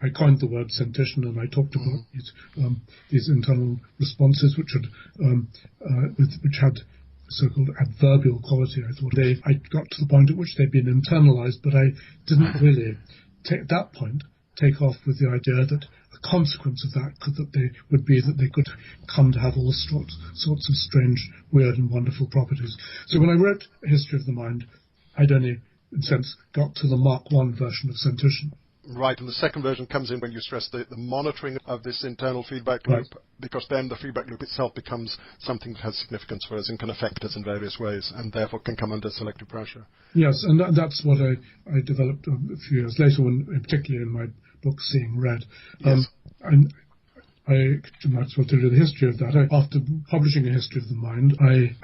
coined the word sentition, and I talked about these internal responses which had so-called adverbial quality. I got to the point at which they'd been internalized, but I didn't really take off with the idea that a consequence of that would be that they could come to have all sorts of strange, weird and wonderful properties. So when I wrote A History of the Mind, I'd only, in a sense, got to the Mark I version of Sentition. Right, and the second version comes in when you stress the monitoring of this internal feedback loop, because then the feedback loop itself becomes something that has significance for us and can affect us in various ways, and therefore can come under selective pressure. Yes, and that's what I developed a few years later, particularly in my book Seeing Red. Yes. And I might as well tell you the history of that. After publishing A History of the Mind, I'd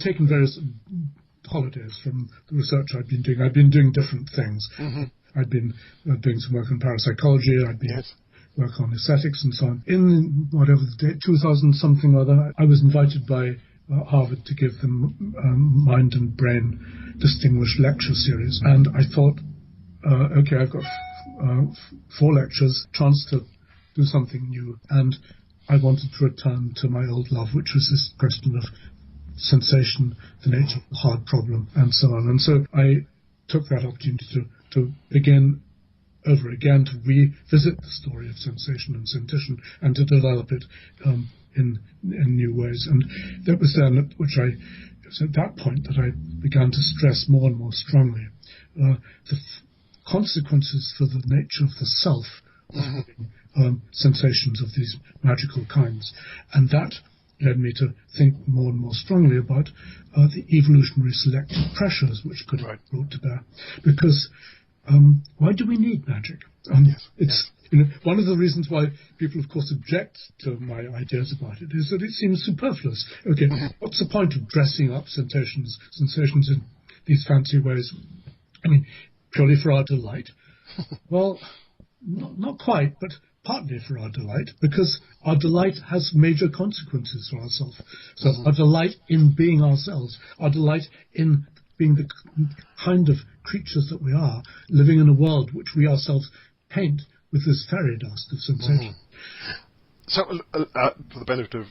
taken various holidays from the research I'd been doing. I'd been doing different things. Mm-hmm. I'd been doing some work on parapsychology. I'd been work on aesthetics and so on. In whatever the date, 2000 something or other, I was invited by Harvard to give them Mind and Brain Distinguished Lecture Series, and I thought, okay, I've got 4 lectures, chance to do something new, and I wanted to return to my old love, which was this question of sensation, the nature of the hard problem, and so on. And so I took that opportunity to begin over again to revisit the story of sensation and sentition and to develop it in new ways. And that was then it was at that point that I began to stress more and more strongly the consequences for the nature of the self of sensations of these magical kinds. And that led me to think more and more strongly about the evolutionary selective pressures which could have brought to bear. Because why do we need magic? One of the reasons why people, of course, object to my ideas about it is that it seems superfluous. Okay, what's the point of dressing up sensations in these fancy ways? I mean, purely for our delight? Well, not quite, but partly for our delight, because our delight has major consequences for ourselves. So our delight in being ourselves, our delight in being the kind of creatures that we are, living in a world which we ourselves paint with this fairy dust of sensation. So, for the benefit of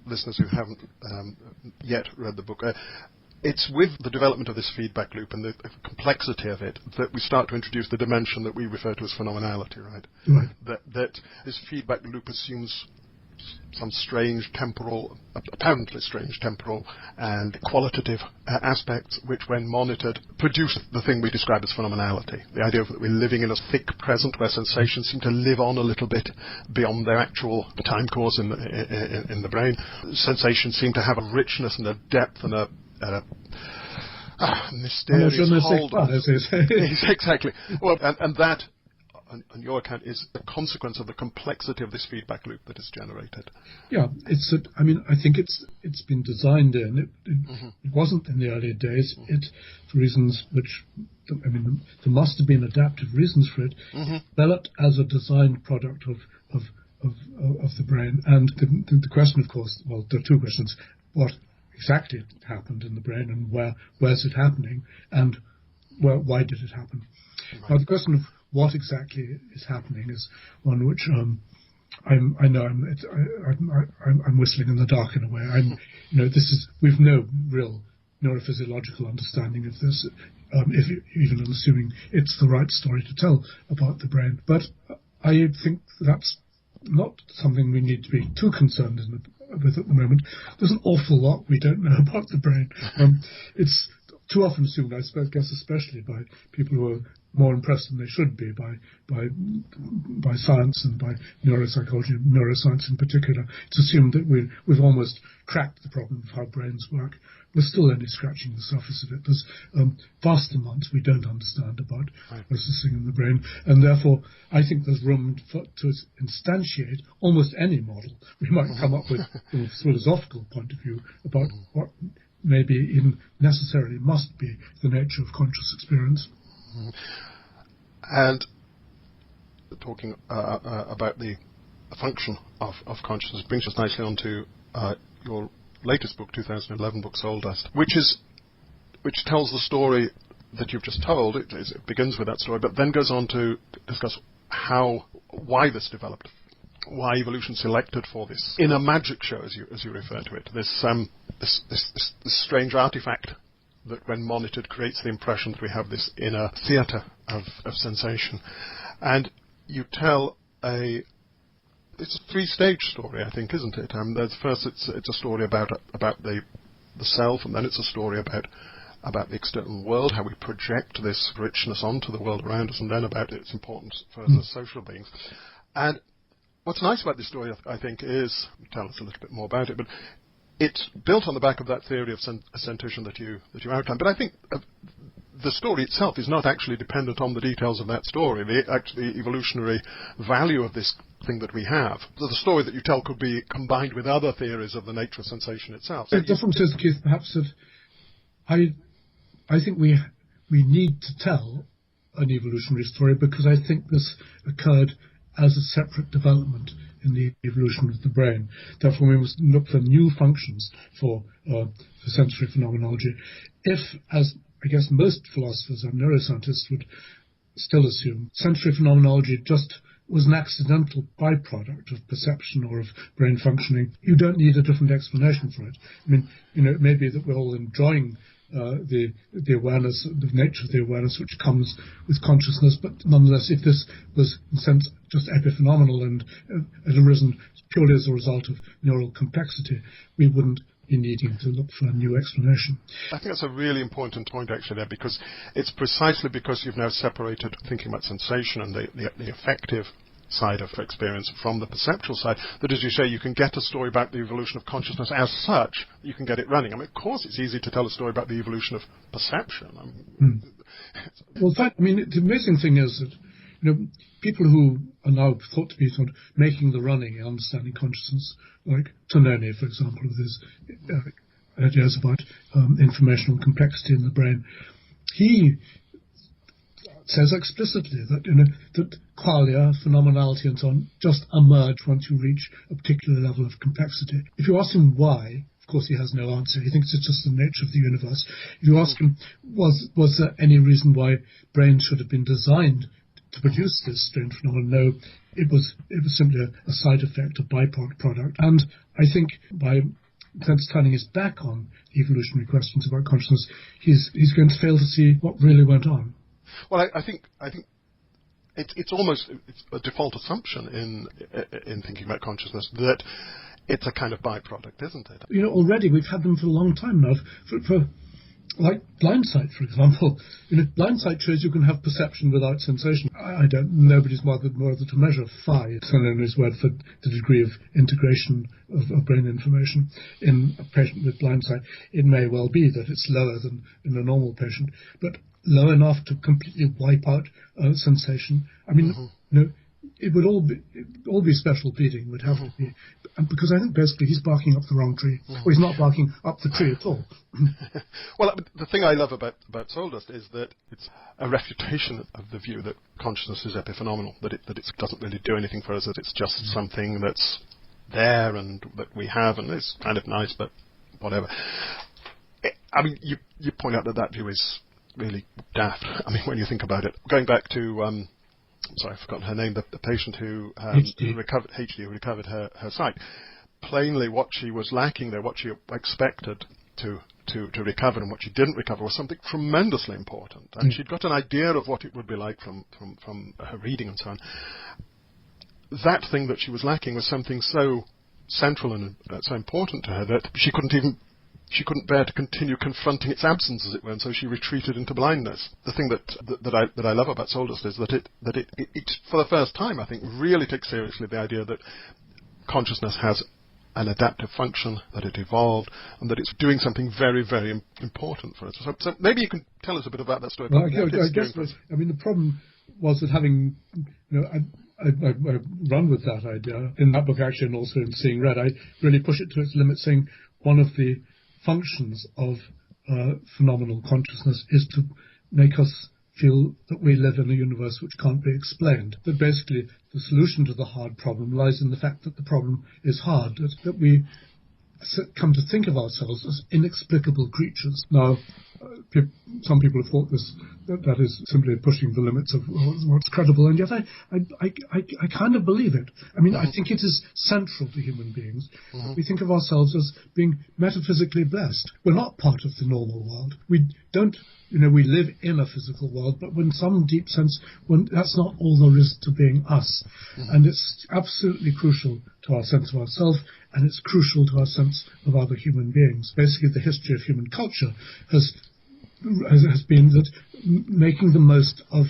listeners who haven't yet read the book, it's with the development of this feedback loop and the complexity of it that we start to introduce the dimension that we refer to as phenomenality, right? Right. That this feedback loop assumes some apparently strange temporal and qualitative aspects which, when monitored, produce the thing we describe as phenomenality. The idea that we're living in a thick present where sensations seem to live on a little bit beyond their actual time course in the brain. Sensations seem to have a richness and a depth and a mysterious hold. Exactly. Well, and that, on your account, is the consequence of the complexity of this feedback loop that is generated. Yeah, I think it's been designed in. It wasn't in the earlier days. For reasons which, there must have been adaptive reasons for it. Developed as a designed product of the brain. And the question, of course, well, there are two questions: what exactly happened in the brain, and where's it happening, and why did it happen? Right. Now, the question of what exactly is happening is one which I'm whistling in the dark in a way. We've no real neurophysiological understanding of this, even assuming it's the right story to tell about the brain. But I think that's not something we need to be too concerned with at the moment. There's an awful lot we don't know about the brain. It's too often assumed, I guess especially by people who are more impressed than they should be by science and by neuropsychology and neuroscience in particular. It's assumed that we've almost cracked the problem of how brains work. We're still only scratching the surface of it. There's vast amounts we don't understand about processing in the brain, and therefore I think there's room to instantiate almost any model we might come up with from a philosophical point of view about what maybe even necessarily must be the nature of conscious experience. And talking about the function of consciousness brings us nicely on to your latest book, 2011 book, Soul Dust, which tells the story that you've just told. It begins with that story, but then goes on to discuss why this developed, why evolution selected for this in a magic show, as you refer to it. This strange artifact that, when monitored, creates the impression that we have this inner theatre of sensation. And you tell it's a three-stage story, I think, isn't it? First, it's a story about the self, and then it's a story about the external world, how we project this richness onto the world around us, and then about its importance for us as social beings. And what's nice about this story, I think, is, tell us a little bit more about it, but it's built on the back of that theory of sentition that you outlined. But I think the story itself is not actually dependent on the details of that story. The evolutionary value of this thing that we have, the story that you tell, could be combined with other theories of the nature of sensation itself. The difference is, Keith, perhaps that I think we need to tell an evolutionary story because I think this occurred as a separate development in the evolution of the brain. Therefore, we must look for new functions for sensory phenomenology. If, as I guess most philosophers and neuroscientists would still assume, sensory phenomenology just was an accidental byproduct of perception or of brain functioning, you don't need a different explanation for it. I mean, it may be that we're all enjoying the awareness, the nature of the awareness which comes with consciousness, but nonetheless, if this was in a sense just epiphenomenal and had arisen purely as a result of neural complexity, we wouldn't be needing to look for a new explanation. I think that's a really important point actually there, because it's precisely because you've now separated thinking about sensation and the affective side of experience from the perceptual side, that, as you say, you can get a story about the evolution of consciousness as such, you can get it running. I mean, of course it's easy to tell a story about the evolution of perception. Well, the amazing thing is that people who are now thought to be sort of making the running in understanding consciousness, like Tononi, for example, with his ideas about informational complexity in the brain, he says explicitly that that qualia, phenomenality, and so on just emerge once you reach a particular level of complexity. If you ask him why, of course he has no answer. He thinks it's just the nature of the universe. If you ask him, was there any reason why brains should have been designed to produce this strange phenomenon? No, it was simply a side effect, a byproduct. And I think by turning his back on evolutionary questions about consciousness, he's going to fail to see what really went on. Well, I think it's almost a default assumption in thinking about consciousness that it's a kind of byproduct, isn't it? Already we've had them for a long time now. For like blindsight, for example. Blindsight shows you can have perception without sensation. Nobody's bothered to measure phi, Tononi's word for the degree of integration of brain information in a patient with blindsight. It may well be that it's lower than in a normal patient, but low enough to completely wipe out sensation. I mean, it would all be special pleading, would have to be, because I think basically he's barking up the wrong tree, or he's not barking up the tree at all. Well, the thing I love about Soul Dust is that it's a refutation of the view that consciousness is epiphenomenal, that it doesn't really do anything for us, that it's just something that's there and that we have, and it's kind of nice, but whatever. I mean, you point out that view is really daft. I mean, when you think about it, going back to I'm sorry, I've forgotten her name, the patient who recovered her sight. Plainly, what she was lacking there, what she expected to recover and what she didn't recover, was something tremendously important. And she'd got an idea of what it would be like from her reading and so on. That thing that she was lacking was something so central and so important to her that she couldn't even she couldn't bear to continue confronting its absence, as it were, and so she retreated into blindness. The thing that I love about soul dust is that it for the first time, I think, really takes seriously the idea that consciousness has an adaptive function, that it evolved, and that it's doing something very, very important for us. So maybe you can tell us a bit about that story. Well, I guess the problem was that having, I run with that idea in that book actually, and also in Seeing Red, I really push it to its limit, saying one of the functions of phenomenal consciousness is to make us feel that we live in a universe which can't be explained. That basically the solution to the hard problem lies in the fact that the problem is hard, that we come to think of ourselves as inexplicable creatures. Now, some people have thought that is simply pushing the limits of what's credible, and yet I kind of believe it. I mean, I think it is central to human beings. We think of ourselves as being metaphysically blessed. We're not part of the normal world. We don't, we live in a physical world, but in some deep sense, that's not all there is to being us. And it's absolutely crucial to our sense of ourselves, and it's crucial to our sense of other human beings. Basically, the history of human culture has been that making the most of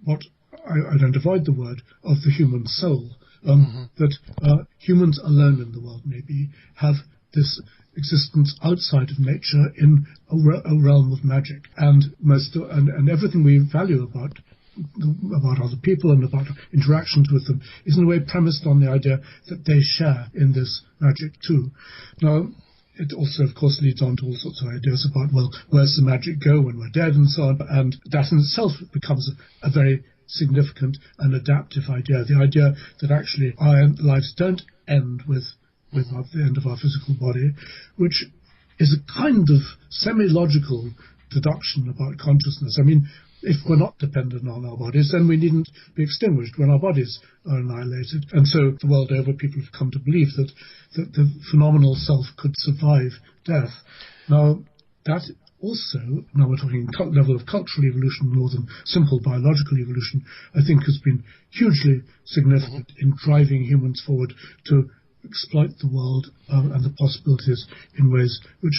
what, I don't avoid the word, of the human soul, that humans alone in the world maybe have this existence outside of nature in a realm of magic, and everything we value about other people and about interactions with them is in a way premised on the idea that they share in this magic too. Now, it also, of course, leads on to all sorts of ideas about, well, where's the magic go when we're dead and so on, and that in itself becomes a very significant and adaptive idea, the idea that actually our lives don't end with the end of our physical body, which is a kind of semi-logical deduction about consciousness. I mean, if we're not dependent on our bodies, then we needn't be extinguished when our bodies are annihilated. And so the world over, people have come to believe that the phenomenal self could survive death. Now, that also, now we're talking level of cultural evolution more than simple biological evolution, I think has been hugely significant in driving humans forward to exploit the world and the possibilities in ways which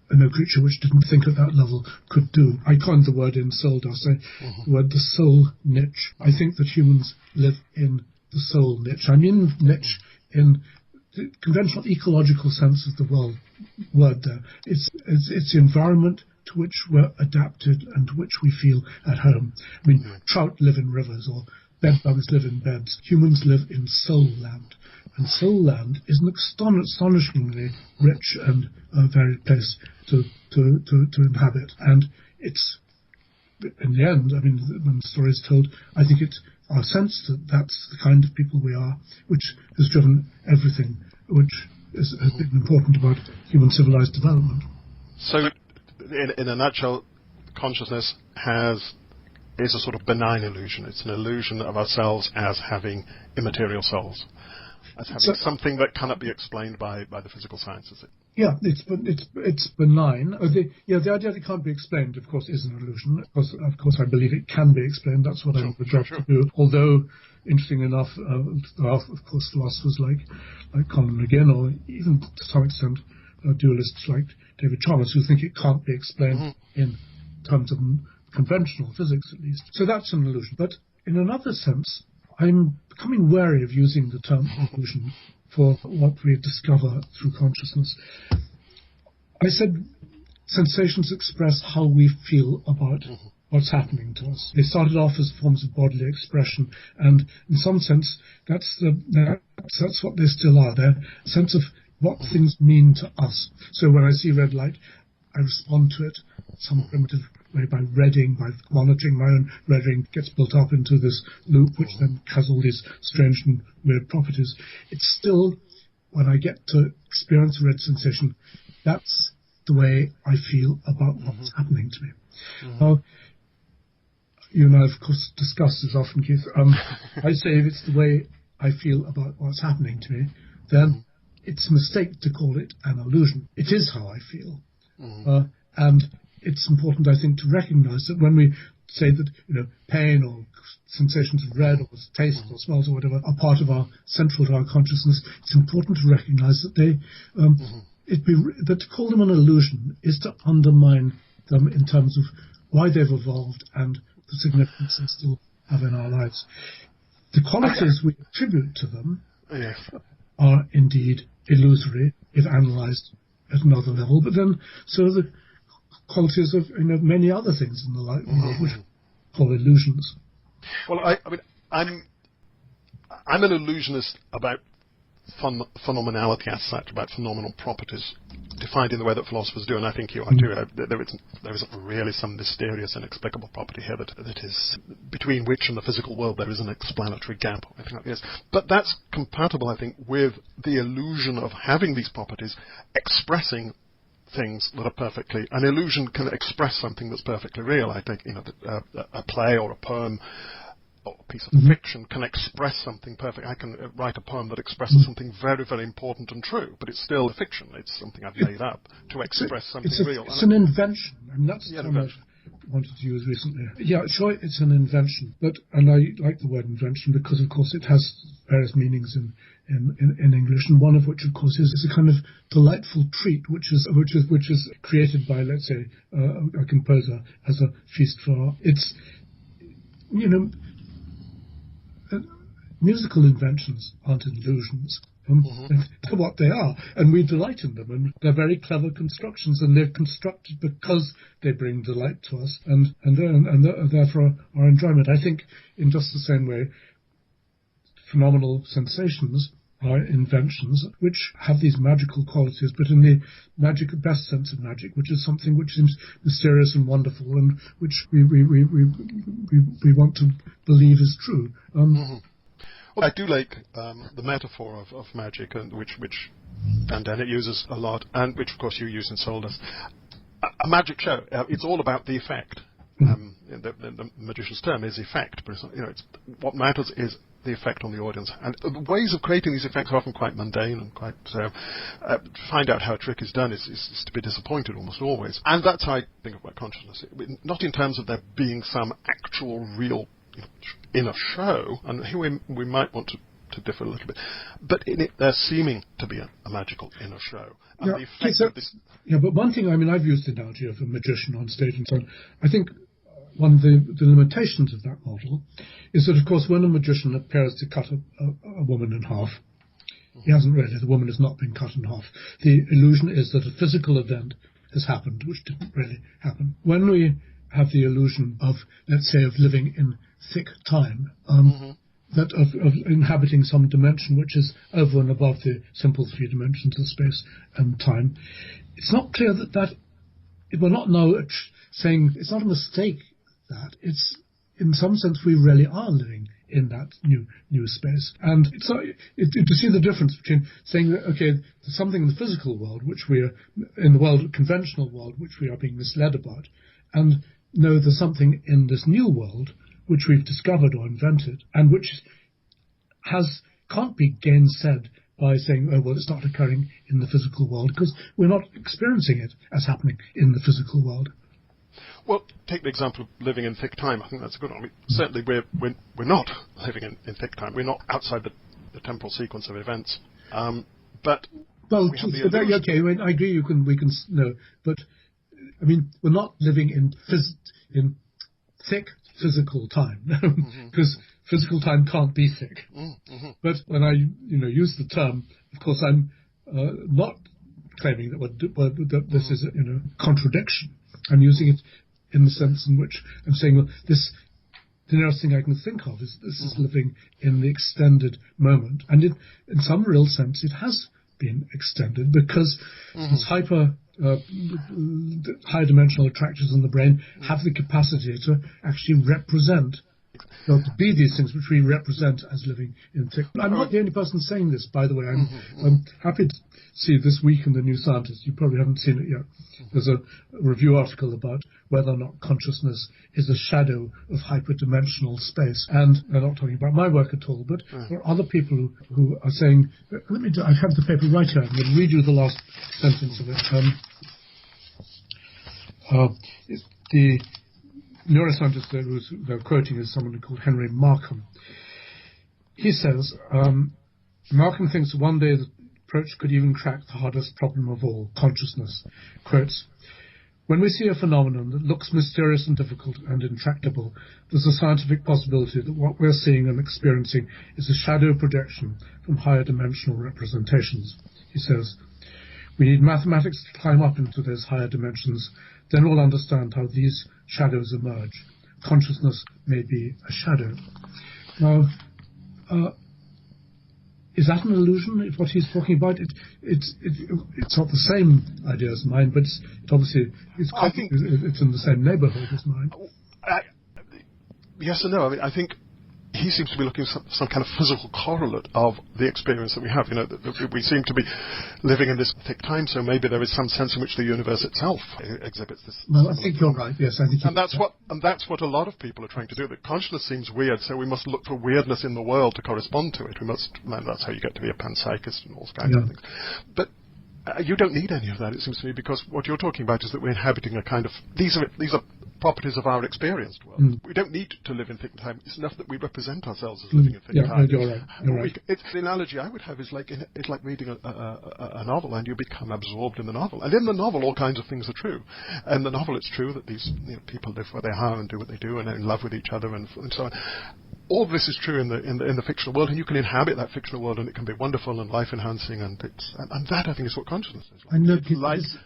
no creature which didn't think at that level could do. I coined the word in Soul Dust, the word the soul niche. I think that humans live in the soul niche. I mean niche in the conventional ecological sense of the word there. It's the environment to which we're adapted and to which we feel at home. I mean, trout live in rivers or bedbugs live in beds. Humans live in soul land. And soul land is an astonishingly rich and varied place to inhabit. And it's, in the end, I mean, when the story is told, I think it's our sense that that's the kind of people we are, which has driven everything, which has been important about human civilized development. So, in a nutshell, consciousness is a sort of benign illusion. It's an illusion of ourselves as having immaterial souls, as having something that cannot be explained by the physical sciences. Yeah, it's benign. The idea that it can't be explained, of course, is an illusion. Of course, I believe it can be explained. That's what I would love to do. Although, interesting enough, there are, of course, philosophers like Colin McGinn, or even to some extent dualists like David Chalmers, who think it can't be explained in terms of conventional physics, at least. So that's an illusion. But in another sense, I'm becoming wary of using the term illusion for what we discover through consciousness. I said sensations express how we feel about what's happening to us. They started off as forms of bodily expression, and in some sense, that's what they still are. They're a sense of what things mean to us. So when I see red light, I respond to it some primitive way by reading, by monitoring my own reading, gets built up into this loop, which then has all these strange and weird properties. It's still, when I get to experience a red sensation, that's the way I feel about what's happening to me. Now, you and I, of course, discussed this often, Keith. I say if it's the way I feel about what's happening to me, then it's a mistake to call it an illusion. It is how I feel. And it's important, I think, to recognize that when we say that, pain or sensations of red or taste or smells or whatever are part of central to our consciousness, it's important to recognize that they that to call them an illusion is to undermine them in terms of why they've evolved and the significance they still have in our lives. The qualities we attribute to them are indeed illusory if analysed at another level, but then so are the qualities of many other things in the world which we call illusions. Well, I mean, I'm an illusionist about phenomenality as such, about phenomenal properties, defined in the way that philosophers do, and I think you are too. There isn't really some mysterious, inexplicable property here that is between which and the physical world there is an explanatory gap, or anything like this. But that's compatible, I think, with the illusion of having these properties expressing things that are perfectly. An illusion can express something that's perfectly real. I think a play or a poem or a piece of fiction can express something perfect. I can write a poem that expresses something very, very important and true, but it's still a fiction. It's something I've made up to express something real. It's an invention, and that's the term I wanted to use recently. Yeah, sure, it's an invention, and I like the word invention because, of course, it has various meanings in English, and one of which, of course, is a kind of delightful treat, which is created by, let's say, a composer as a feast for art. It's musical inventions aren't illusions. They're what they are, and we delight in them, and they're very clever constructions, and they're constructed because they bring delight to us, and therefore our enjoyment. I think, in just the same way, phenomenal sensations are inventions which have these magical qualities, but in the best sense of magic, which is something which seems mysterious and wonderful, and which we want to believe is true. Well, I do like the metaphor of magic, and which Dan Dennett uses a lot, and which, of course, you use in Solus. A magic show, it's all about the effect. The magician's term is effect, but it's what matters is the effect on the audience. And the ways of creating these effects are often quite mundane and quite to find out how a trick is done is to be disappointed almost always. And that's how I think about consciousness. Not in terms of there being some actual real inner show, and here we might want to differ a little bit, but in it there seeming to be a magical inner show. And the effect of this... but one thing, I've used the analogy of a magician on stage and so on. I think one of the limitations of that model is that, of course, when a magician appears to cut a woman in half, he hasn't really. The woman has not been cut in half. The illusion is that a physical event has happened, which didn't really happen. When we have the illusion of, let's say, of living in thick time, that of inhabiting some dimension which is over and above the simple three dimensions of space and time, it's not clear that we're not now saying it's not a mistake that it's, in some sense, we really are living in that new space. And so to see the difference between saying that, okay, there's something in the physical world, which we are, in the conventional world, which we are being misled about, and no, there's something in this new world which we've discovered or invented, and which can't be gainsaid by saying, oh, well, it's not occurring in the physical world, because we're not experiencing it as happening in the physical world. Well, take the example of living in thick time. I think that's a good one. I mean, certainly we're not living in thick time. We're not outside the temporal sequence of events. But well, we have the okay, I agree. We can no, but I mean, we're not living in thick physical time, because physical time can't be thick. But when I use the term, of course, I'm not claiming that this is a contradiction. I'm using it in the sense in which I'm saying, well, the nearest thing I can think of is this is living in the extended moment. And in some real sense, it has been extended, because these high dimensional attractors in the brain have the capacity to actually represent, to be these things which we represent as living in thick. I'm not the only person saying this, by the way. I'm happy to see this week in the New Scientist. You probably haven't seen it yet. There's a review article about whether or not consciousness is a shadow of hyperdimensional space. And they're not talking about my work at all, but there are other people who are saying, I have the paper right here. I'm going to read you the last sentence of it. The neuroscientist who they're quoting is someone called Henry Markham. He says, Markham thinks one day that approach could even crack the hardest problem of all, consciousness. Quotes, when we see a phenomenon that looks mysterious and difficult and intractable, there's a scientific possibility that what we're seeing and experiencing is a shadow projection from higher dimensional representations. He says, we need mathematics to climb up into those higher dimensions, then we'll understand how these shadows emerge. Consciousness may be a shadow. Now, is that an illusion? If what he's talking about, it's not the same idea as mine, but it's in the same neighbourhood as mine. Yes and no. I mean, I think he seems to be looking at some kind of physical correlate of the experience that we have. You know, we seem to be living in this thick time, so maybe there is some sense in which the universe itself exhibits this. Well, I think you're right. Yes, I think. And that's what a lot of people are trying to do. That consciousness seems weird, so we must look for weirdness in the world to correspond to it. That's how you get to be a panpsychist and all kinds of things. But you don't need any of that, it seems to me, because what you're talking about is that we're inhabiting a kind of these are properties of our experienced world. We don't need to live in thick time. It's enough that we represent ourselves as living in thick time. You're right. The analogy I would have is it's like reading a novel, and you become absorbed in the novel. And in the novel, all kinds of things are true. In the novel, it's true that these people live where they are and do what they do, and they're in love with each other, and so on. All of this is true in the fictional world, and you can inhabit that fictional world, and it can be wonderful and life-enhancing, and that I think is what consciousness is. I know,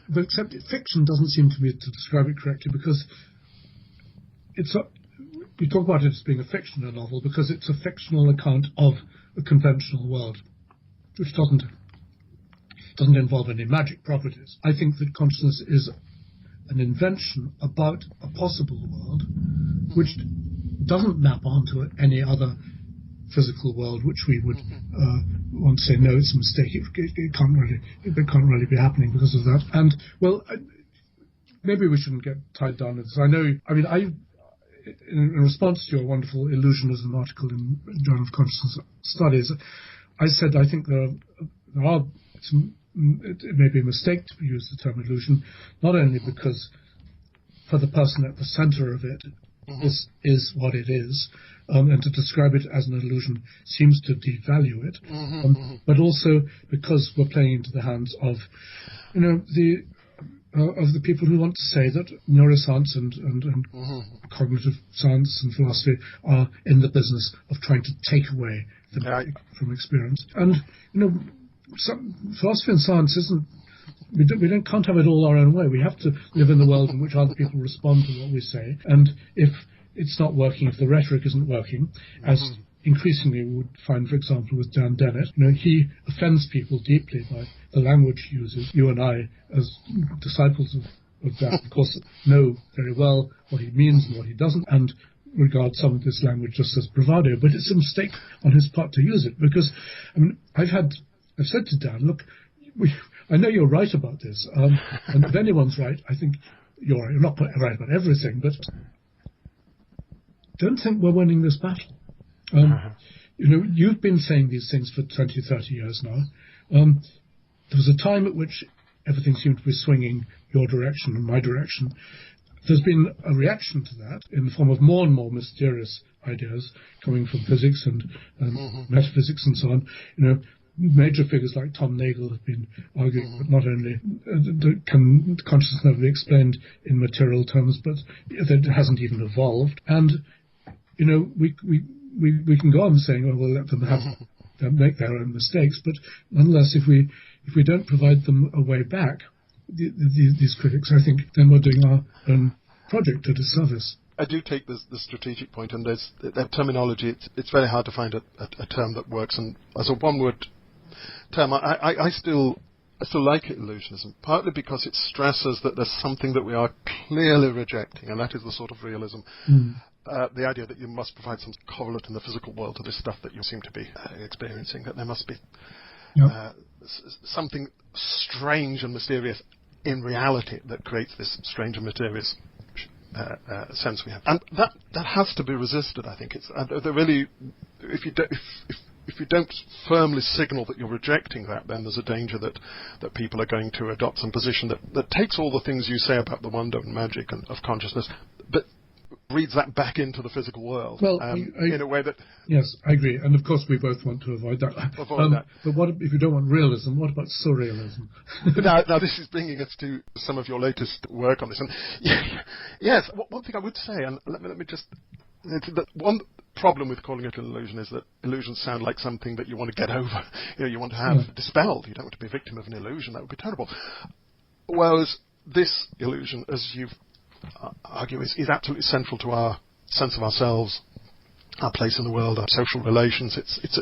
but except fiction doesn't seem to me to describe it correctly, because you talk about it as being a fictional novel because it's a fictional account of a conventional world, which doesn't involve any magic properties. I think that consciousness is an invention about a possible world which doesn't map onto any other physical world, which we would want to say, no, it's a mistake. It can't really be happening because of that. And maybe we shouldn't get tied down with this. In response to your wonderful illusionism article in Journal of Consciousness Studies, I said I think it may be a mistake to use the term illusion, not only because for the person at the centre of it, this is what it is, and to describe it as an illusion seems to devalue it, but also because we're playing into the hands of, of the people who want to say that neuroscience and cognitive science and philosophy are in the business of trying to take away the magic from experience. And philosophy and science isn't. We can't have it all our own way. We have to live in the world in which other people respond to what we say. And if it's not working, if the rhetoric isn't working, as increasingly we would find, for example, with Dan Dennett, he offends people deeply by the language he uses. You and I, as disciples of Dan, of course, know very well what he means and what he doesn't, and regard some of this language just as bravado. But it's a mistake on his part to use it, because I've said to Dan, look, I know you're right about this, and if anyone's right, I think you're right. You're not right about everything, but don't think we're winning this battle. You've been saying these things for 20, 30 years now. There was a time at which everything seemed to be swinging your direction and my direction. There's been a reaction to that in the form of more and more mysterious ideas coming from physics and metaphysics and so on. Major figures like Tom Nagel have been arguing that not only can consciousness never be explained in material terms, but that it hasn't even evolved. And we can go on saying, oh, we'll let them make their own mistakes, but nonetheless, if we don't provide them a way back, these critics, I think, then we're doing our own project a disservice. I do take the strategic point, and there's that terminology. It's very hard to find a term that works, and as a one-word term, I still like illusionism, partly because it stresses that there's something that we are clearly rejecting, and that is the sort of realism. The idea that you must provide some correlate in the physical world to this stuff that you seem to be experiencing, that there must be something strange and mysterious in reality that creates this strange and mysterious sense we have, and that has to be resisted. I think it's really, if you don't firmly signal that you're rejecting that, then there's a danger that people are going to adopt some position that takes all the things you say about the wonder and magic of consciousness, but reads that back into the physical world. Well, in a way that... Yes, I agree. And of course we both want to avoid that. But what if you don't want realism, what about surrealism? now, this is bringing us to some of your latest work on this. And yes, one thing I would say, and let me just... One problem with calling it an illusion is that illusions sound like something that you want to get over. You want to have dispelled. You don't want to be a victim of an illusion. That would be terrible. Whereas this illusion, as you argue, is absolutely central to our sense of ourselves, our place in the world, our social relations. It's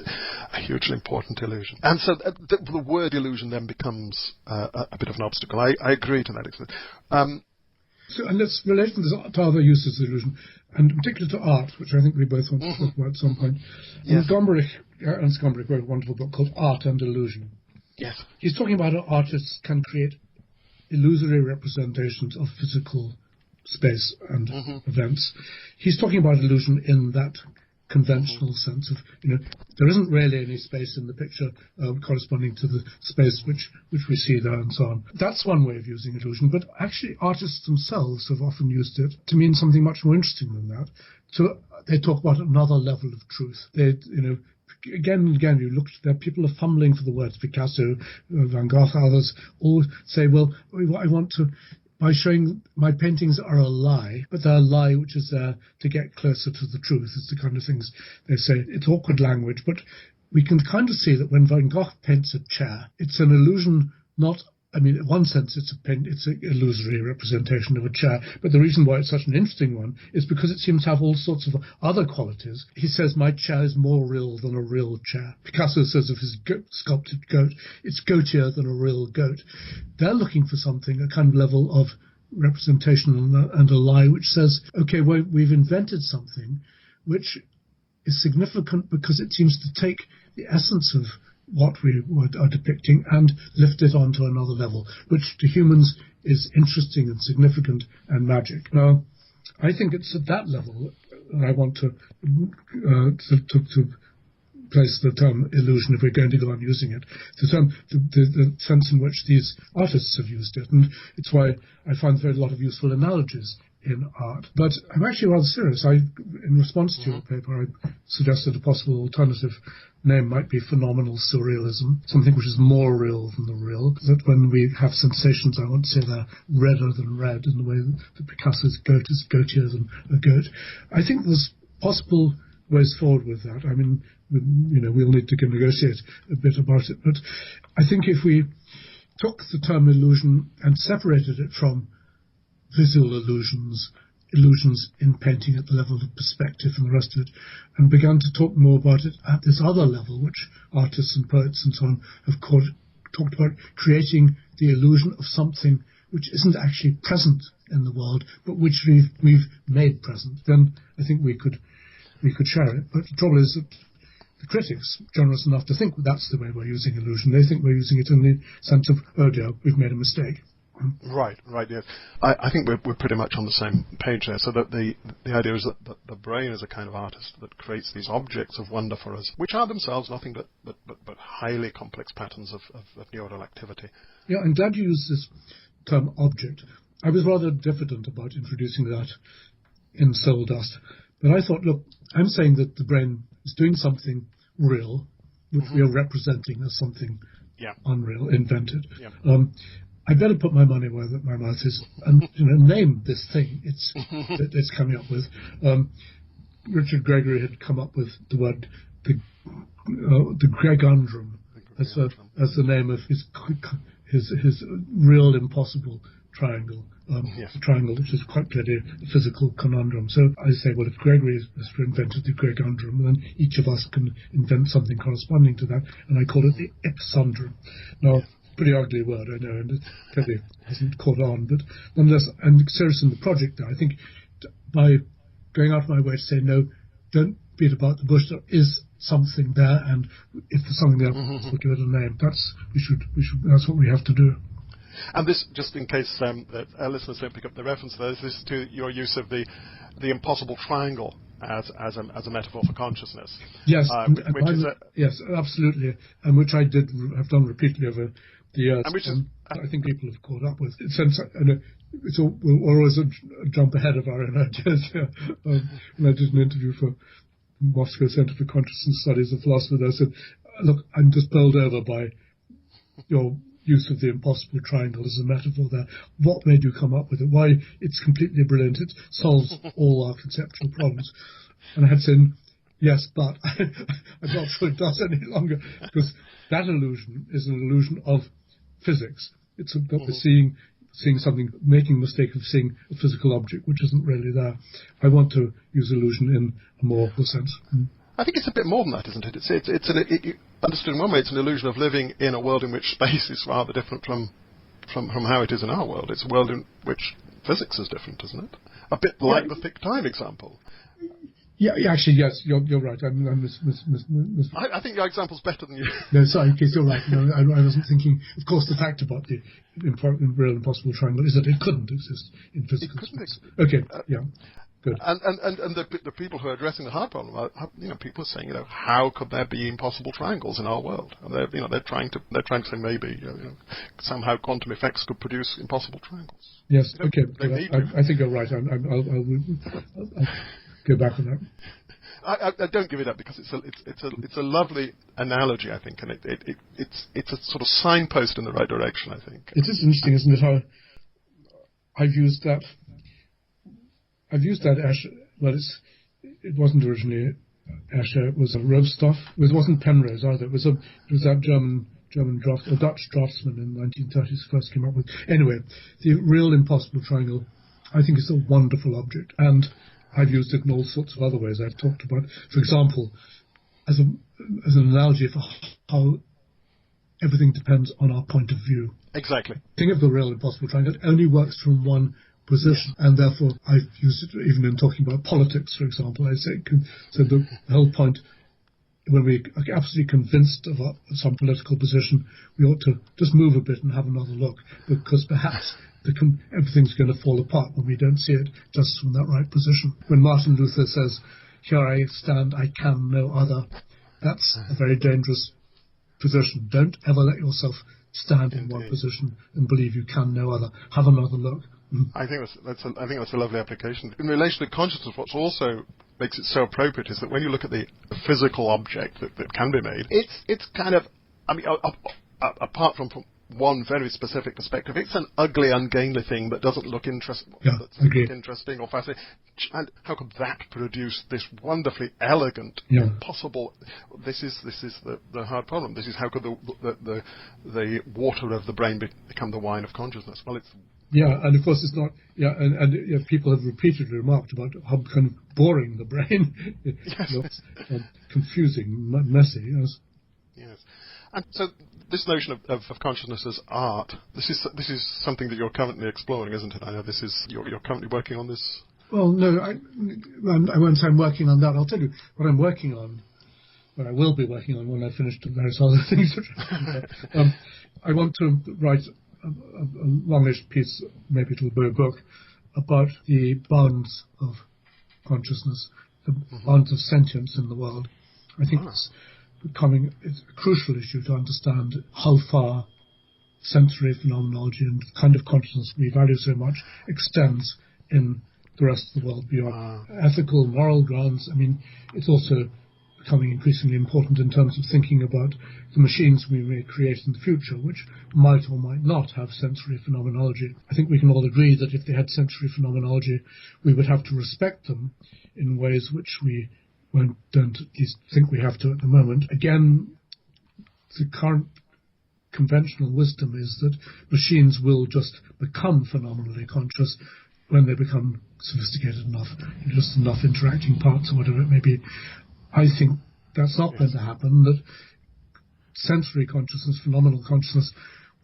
a hugely important illusion. And so the word illusion then becomes a bit of an obstacle. I agree to that extent. And let's relate to other uses of illusion, and in particular to art, which I think we both want to talk about at some point. Yes. Ernst Gombrich wrote a wonderful book called Art and Illusion. Yes. He's talking about how artists can create illusory representations of physical space and events. He's talking about illusion in that conventional sense of, there isn't really any space in the picture corresponding to the space which we see there and so on. That's one way of using illusion, but actually artists themselves have often used it to mean something much more interesting than that. So they talk about another level of truth. They, again and again, you look there, people are fumbling for the words. Picasso, Van Gogh, others all say, well, I want to... by showing my paintings are a lie, but they're a lie which is there to get closer to the truth. It's the kind of things they say. It's awkward language, but we can kind of see that when Van Gogh paints a chair, it's an illusion, in one sense it's an illusory representation of a chair, but the reason why it's such an interesting one is because it seems to have all sorts of other qualities. He says, my chair is more real than a real chair. Picasso says of his sculpted goat, it's goatier than a real goat. They're looking for something, a kind of level of representation and a lie which says, okay, well, we've invented something which is significant because it seems to take the essence of what we are depicting and lift it onto another level, which to humans is interesting and significant and magic. Now, I think it's at that level that I want to place the term illusion, if we're going to go on using it, the sense in which these artists have used it. And it's why I find very lot of useful analogies in art. But I'm actually rather serious. In response to your paper, I suggested a possible alternative name might be phenomenal surrealism, something which is more real than the real, that when we have sensations, I want to say they're redder than red, in the way that Picasso's goat is goatier than a goat. I think there's possible ways forward with that. I mean, we'll need to negotiate a bit about it, but I think if we took the term illusion and separated it from visual illusions in painting at the level of perspective and the rest of it, and began to talk more about it at this other level, which artists and poets and so on have talked about, creating the illusion of something which isn't actually present in the world, but which we've made present, then I think we could share it. But the trouble is that the critics, generous enough to think that's the way we're using illusion. They think we're using it in the sense of, oh dear, we've made a mistake. Right, yes. I think we're pretty much on the same page there. So that the idea is that the brain is a kind of artist that creates these objects of wonder for us, which are themselves nothing but highly complex patterns of neural activity. Yeah, I'm glad you used this term object. I was rather diffident about introducing that in Soul Dust, but I thought, look, I'm saying that the brain is doing something real, which we are representing as something unreal, invented. Yeah. I better put my money where my mouth is and name this thing it's coming up with. Richard Gregory had come up with the word the gregundrum as the name of his real impossible triangle. The triangle, which is quite clearly a physical conundrum. So I say, well, if Gregory has invented the gregundrum, then each of us can invent something corresponding to that, and I call it the ipsundrum. Now, pretty ugly word, I know, and it clearly hasn't caught on, but nonetheless, I'm serious in the project there. I think by going out of my way to say, no, don't beat about the bush, there is something there, and if there's something there, we'll give it a name. That's what we have to do. And this, just in case that our listeners don't pick up the reference there, this is to your use of the impossible triangle as a metaphor for consciousness. Yes, yes, absolutely, and which I have done repeatedly over Yes, and which is, I think people have caught up with. We're always a jump ahead of our own ideas. Yeah. When I did an interview for Moscow Center for Consciousness Studies, a philosopher there said, look, I'm just bowled over by your use of the impossible triangle as a metaphor there. What made you come up with it? Why? It's completely brilliant. It solves all our conceptual problems. And I had said, yes, but I'm not sure it does any longer, because that illusion is an illusion of physics. It's that we're seeing something, making the mistake of seeing a physical object which isn't really there. I want to use illusion in a more sense. I think it's a bit more than that, isn't it? It's understood in one way, it's an illusion of living in a world in which space is rather different from how it is in our world. It's a world in which physics is different, isn't it? A bit like the thick time example. Yeah, actually, yes, you're right. I think your example's better than you. No, sorry, Keith, you're right. No, I wasn't thinking. Of course, the fact about the real impossible triangle is that it couldn't exist in physical space. Okay, yeah, good. And the people who are addressing the hard problem are, people are saying, how could there be impossible triangles in our world? And they're trying to say maybe somehow quantum effects could produce impossible triangles. Yes, okay. I think you're right. I'll go back on that. I don't give it up because it's a lovely analogy, I think, and it's a sort of signpost in the right direction, I think. It is interesting, isn't it? How I've used that Escher. Well, it wasn't originally Escher. It was a Rostoff. It wasn't Penrose either. It was that German or Dutch draftsman in the 1930s first came up with. Anyway, the real impossible triangle, I think, is a wonderful object, and I've used it in all sorts of other ways I've talked about. For example, as an analogy for how everything depends on our point of view. Exactly. Think of the real impossible triangle. It only works from one position, and therefore I've used it even in talking about politics, for example. I say, so the whole point, when we are absolutely convinced of some political position, we ought to just move a bit and have another look, because perhaps everything's going to fall apart when we don't see it just from that right position. When Martin Luther says, "Here I stand, I can no other," that's a very dangerous position. Don't ever let yourself stand in one position and believe you can no other. Have another look. I think that's a lovely application. In relation to consciousness, what's also makes it so appropriate is that when you look at the physical object that can be made, it's kind of, apart from one very specific perspective, it's an ugly, ungainly thing that doesn't look interesting or fascinating. And how could that produce this wonderfully elegant, possible? This is the hard problem. This is how could the water of the brain become the wine of consciousness? Well, it's and of course it's not. And people have repeatedly remarked about how kind of boring the brain looks, confusing, messy. Yes. And so this notion of consciousness as art, this is something that you're currently exploring, isn't it? I know this is you're currently working on this. Well, no, I won't say I'm working on that. I'll tell you what I'm working on, what I will be working on when I've finished various other things. I want to write a longish piece, maybe it'll be a book, about the bounds of consciousness, the bounds of sentience in the world. I think it's a crucial issue to understand how far sensory phenomenology and the kind of consciousness we value so much extends in the rest of the world beyond ethical, moral grounds. I mean, it's also becoming increasingly important in terms of thinking about the machines we may create in the future, which might or might not have sensory phenomenology. I think we can all agree that if they had sensory phenomenology, we would have to respect them in ways which we don't at least think we have to at the moment. Again, the current conventional wisdom is that machines will just become phenomenally conscious when they become sophisticated enough, just enough interacting parts or whatever it may be. I think that's not going to happen, that sensory consciousness, phenomenal consciousness,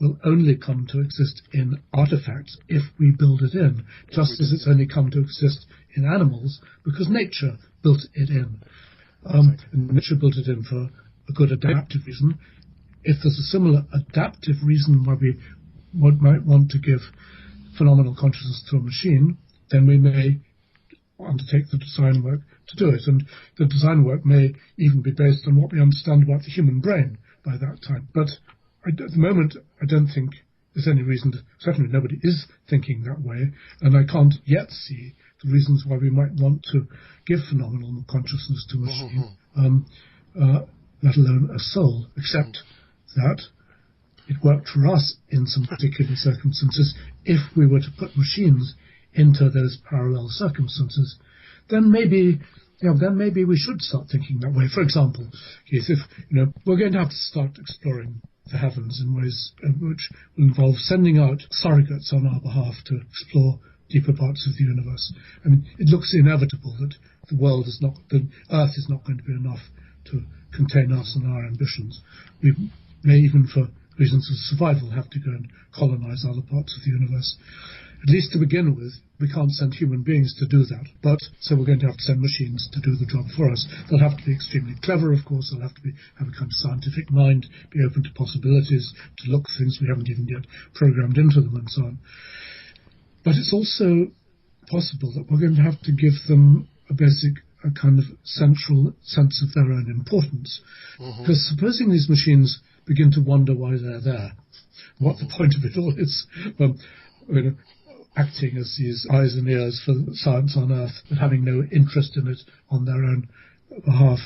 will only come to exist in artifacts if we build it in, just as it's only come to exist in animals because nature built it in. And nature built it in for a good adaptive reason. If there's a similar adaptive reason why we might want to give phenomenal consciousness to a machine, then we may undertake the design work to do it. And the design work may even be based on what we understand about the human brain by that time. But at the moment, I don't think there's any reason to, certainly nobody is thinking that way, and I can't yet see the reasons why we might want to give phenomenal consciousness to a machine, let alone a soul, except that it worked for us in some particular circumstances. If we were to put machines into those parallel circumstances, then maybe we should start thinking that way. For example, Keith, if we're going to have to start exploring the heavens in ways which will involve sending out surrogates on our behalf to explore deeper parts of the universe. I mean, it looks inevitable that the Earth is not going to be enough to contain us and our ambitions. We may, even for reasons of survival, have to go and colonize other parts of the universe. At least to begin with, we can't send human beings to do that. So we're going to have to send machines to do the job for us. They'll have to be extremely clever, of course. They'll have to have a kind of scientific mind, be open to possibilities, to look for things we haven't even yet programmed into them, and so on. But it's also possible that we're going to have to give them a kind of central sense of their own importance. Because supposing these machines begin to wonder why they're there, what the point of it all is, acting as these eyes and ears for science on Earth, but having no interest in it on their own behalf,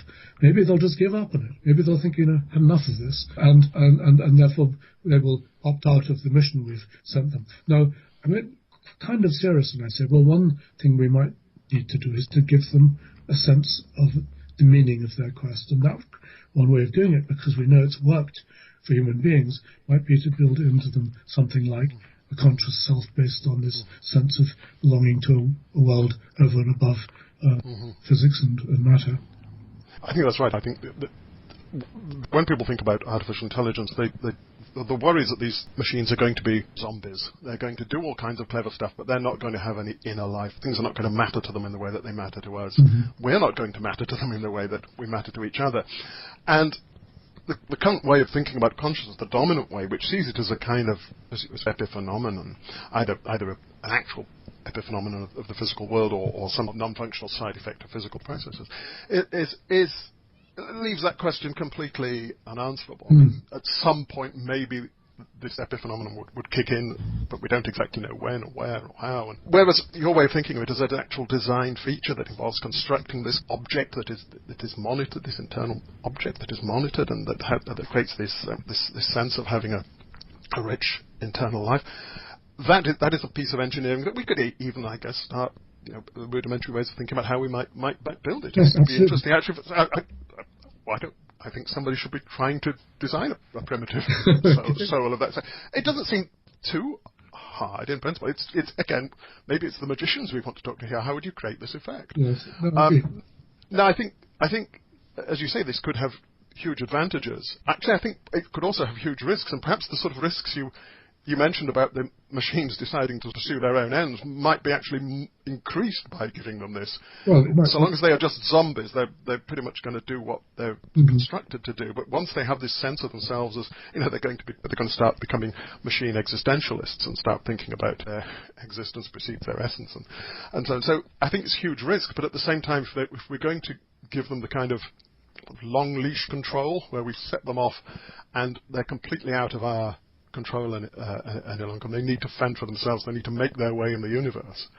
maybe they'll just give up on it. Maybe they'll think, enough of this, and therefore they will opt out of the mission we've sent them. Now, I mean, kind of serious, and I say, well, one thing we might need to do is to give them a sense of the meaning of their quest, and that one way of doing it, because we know it's worked for human beings, might be to build into them something like a conscious self based on this sense of belonging to a world over and above physics and matter. I think that's right. I think that when people think about artificial intelligence, the worry is that these machines are going to be zombies. They're going to do all kinds of clever stuff, but they're not going to have any inner life. Things are not going to matter to them in the way that they matter to us. We're not going to matter to them in the way that we matter to each other. And the current way of thinking about consciousness, the dominant way, which sees it as a kind of epiphenomenon, either an actual epiphenomenon of the physical world or some non-functional side effect of physical processes, it leaves that question completely unanswerable. At some point, maybe this epiphenomenon would kick in, but we don't exactly know when or where or how. And whereas your way of thinking of it is an actual design feature that involves constructing this object that is monitored, this internal object that is monitored, and that creates this sense of having a rich internal life. That is a piece of engineering that we could even, I guess, start rudimentary ways of thinking about how we might build it. Yes, it would be interesting. Actually, I think somebody should be trying to design a primitive soul of that. So it doesn't seem too hard in principle. It's again, maybe it's the magicians we want to talk to here. How would you create this effect? Yes. No, I think, as you say, this could have huge advantages. Actually, I think it could also have huge risks, and perhaps the sort of risks you mentioned about the machines deciding to pursue their own ends might be actually increased by giving them this. Well, so long as they are just zombies, they're pretty much going to do what they're constructed to do. But once they have this sense of themselves as, they're going to start becoming machine existentialists and start thinking about their existence precedes their essence, and so I think it's huge risk. But at the same time, if we're going to give them the kind of long leash control where we set them off and they're completely out of our control and they need to fend for themselves, they need to make their way in the universe,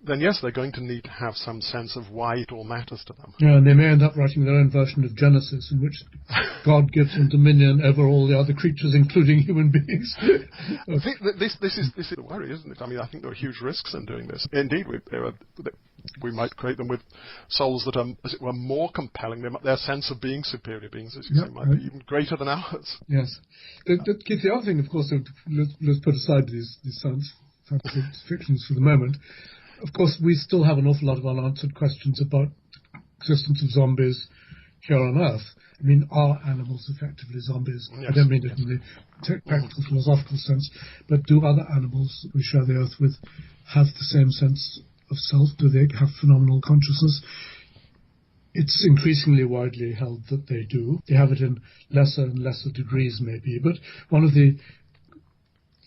then yes, they're going to need to have some sense of why it all matters to them. Yeah, and they may end up writing their own version of Genesis in which God gives them dominion over all the other creatures, including human beings. I think that this is the worry, isn't it? I mean, I think there are huge risks in doing this. Indeed, we might create them with souls that are, as it were, more compelling. Their sense of being superior beings, as you say, might be even greater than ours. Yes. The other thing, of course, let's put aside these science fictions for the moment. Of course, we still have an awful lot of unanswered questions about the existence of zombies here on Earth. I mean, are animals effectively zombies? Yes. I don't mean it in the practical philosophical sense, but do other animals that we share the Earth with have the same sense of self? Do they have phenomenal consciousness? It's increasingly widely held that they do. They have it in lesser and lesser degrees, maybe. But one of the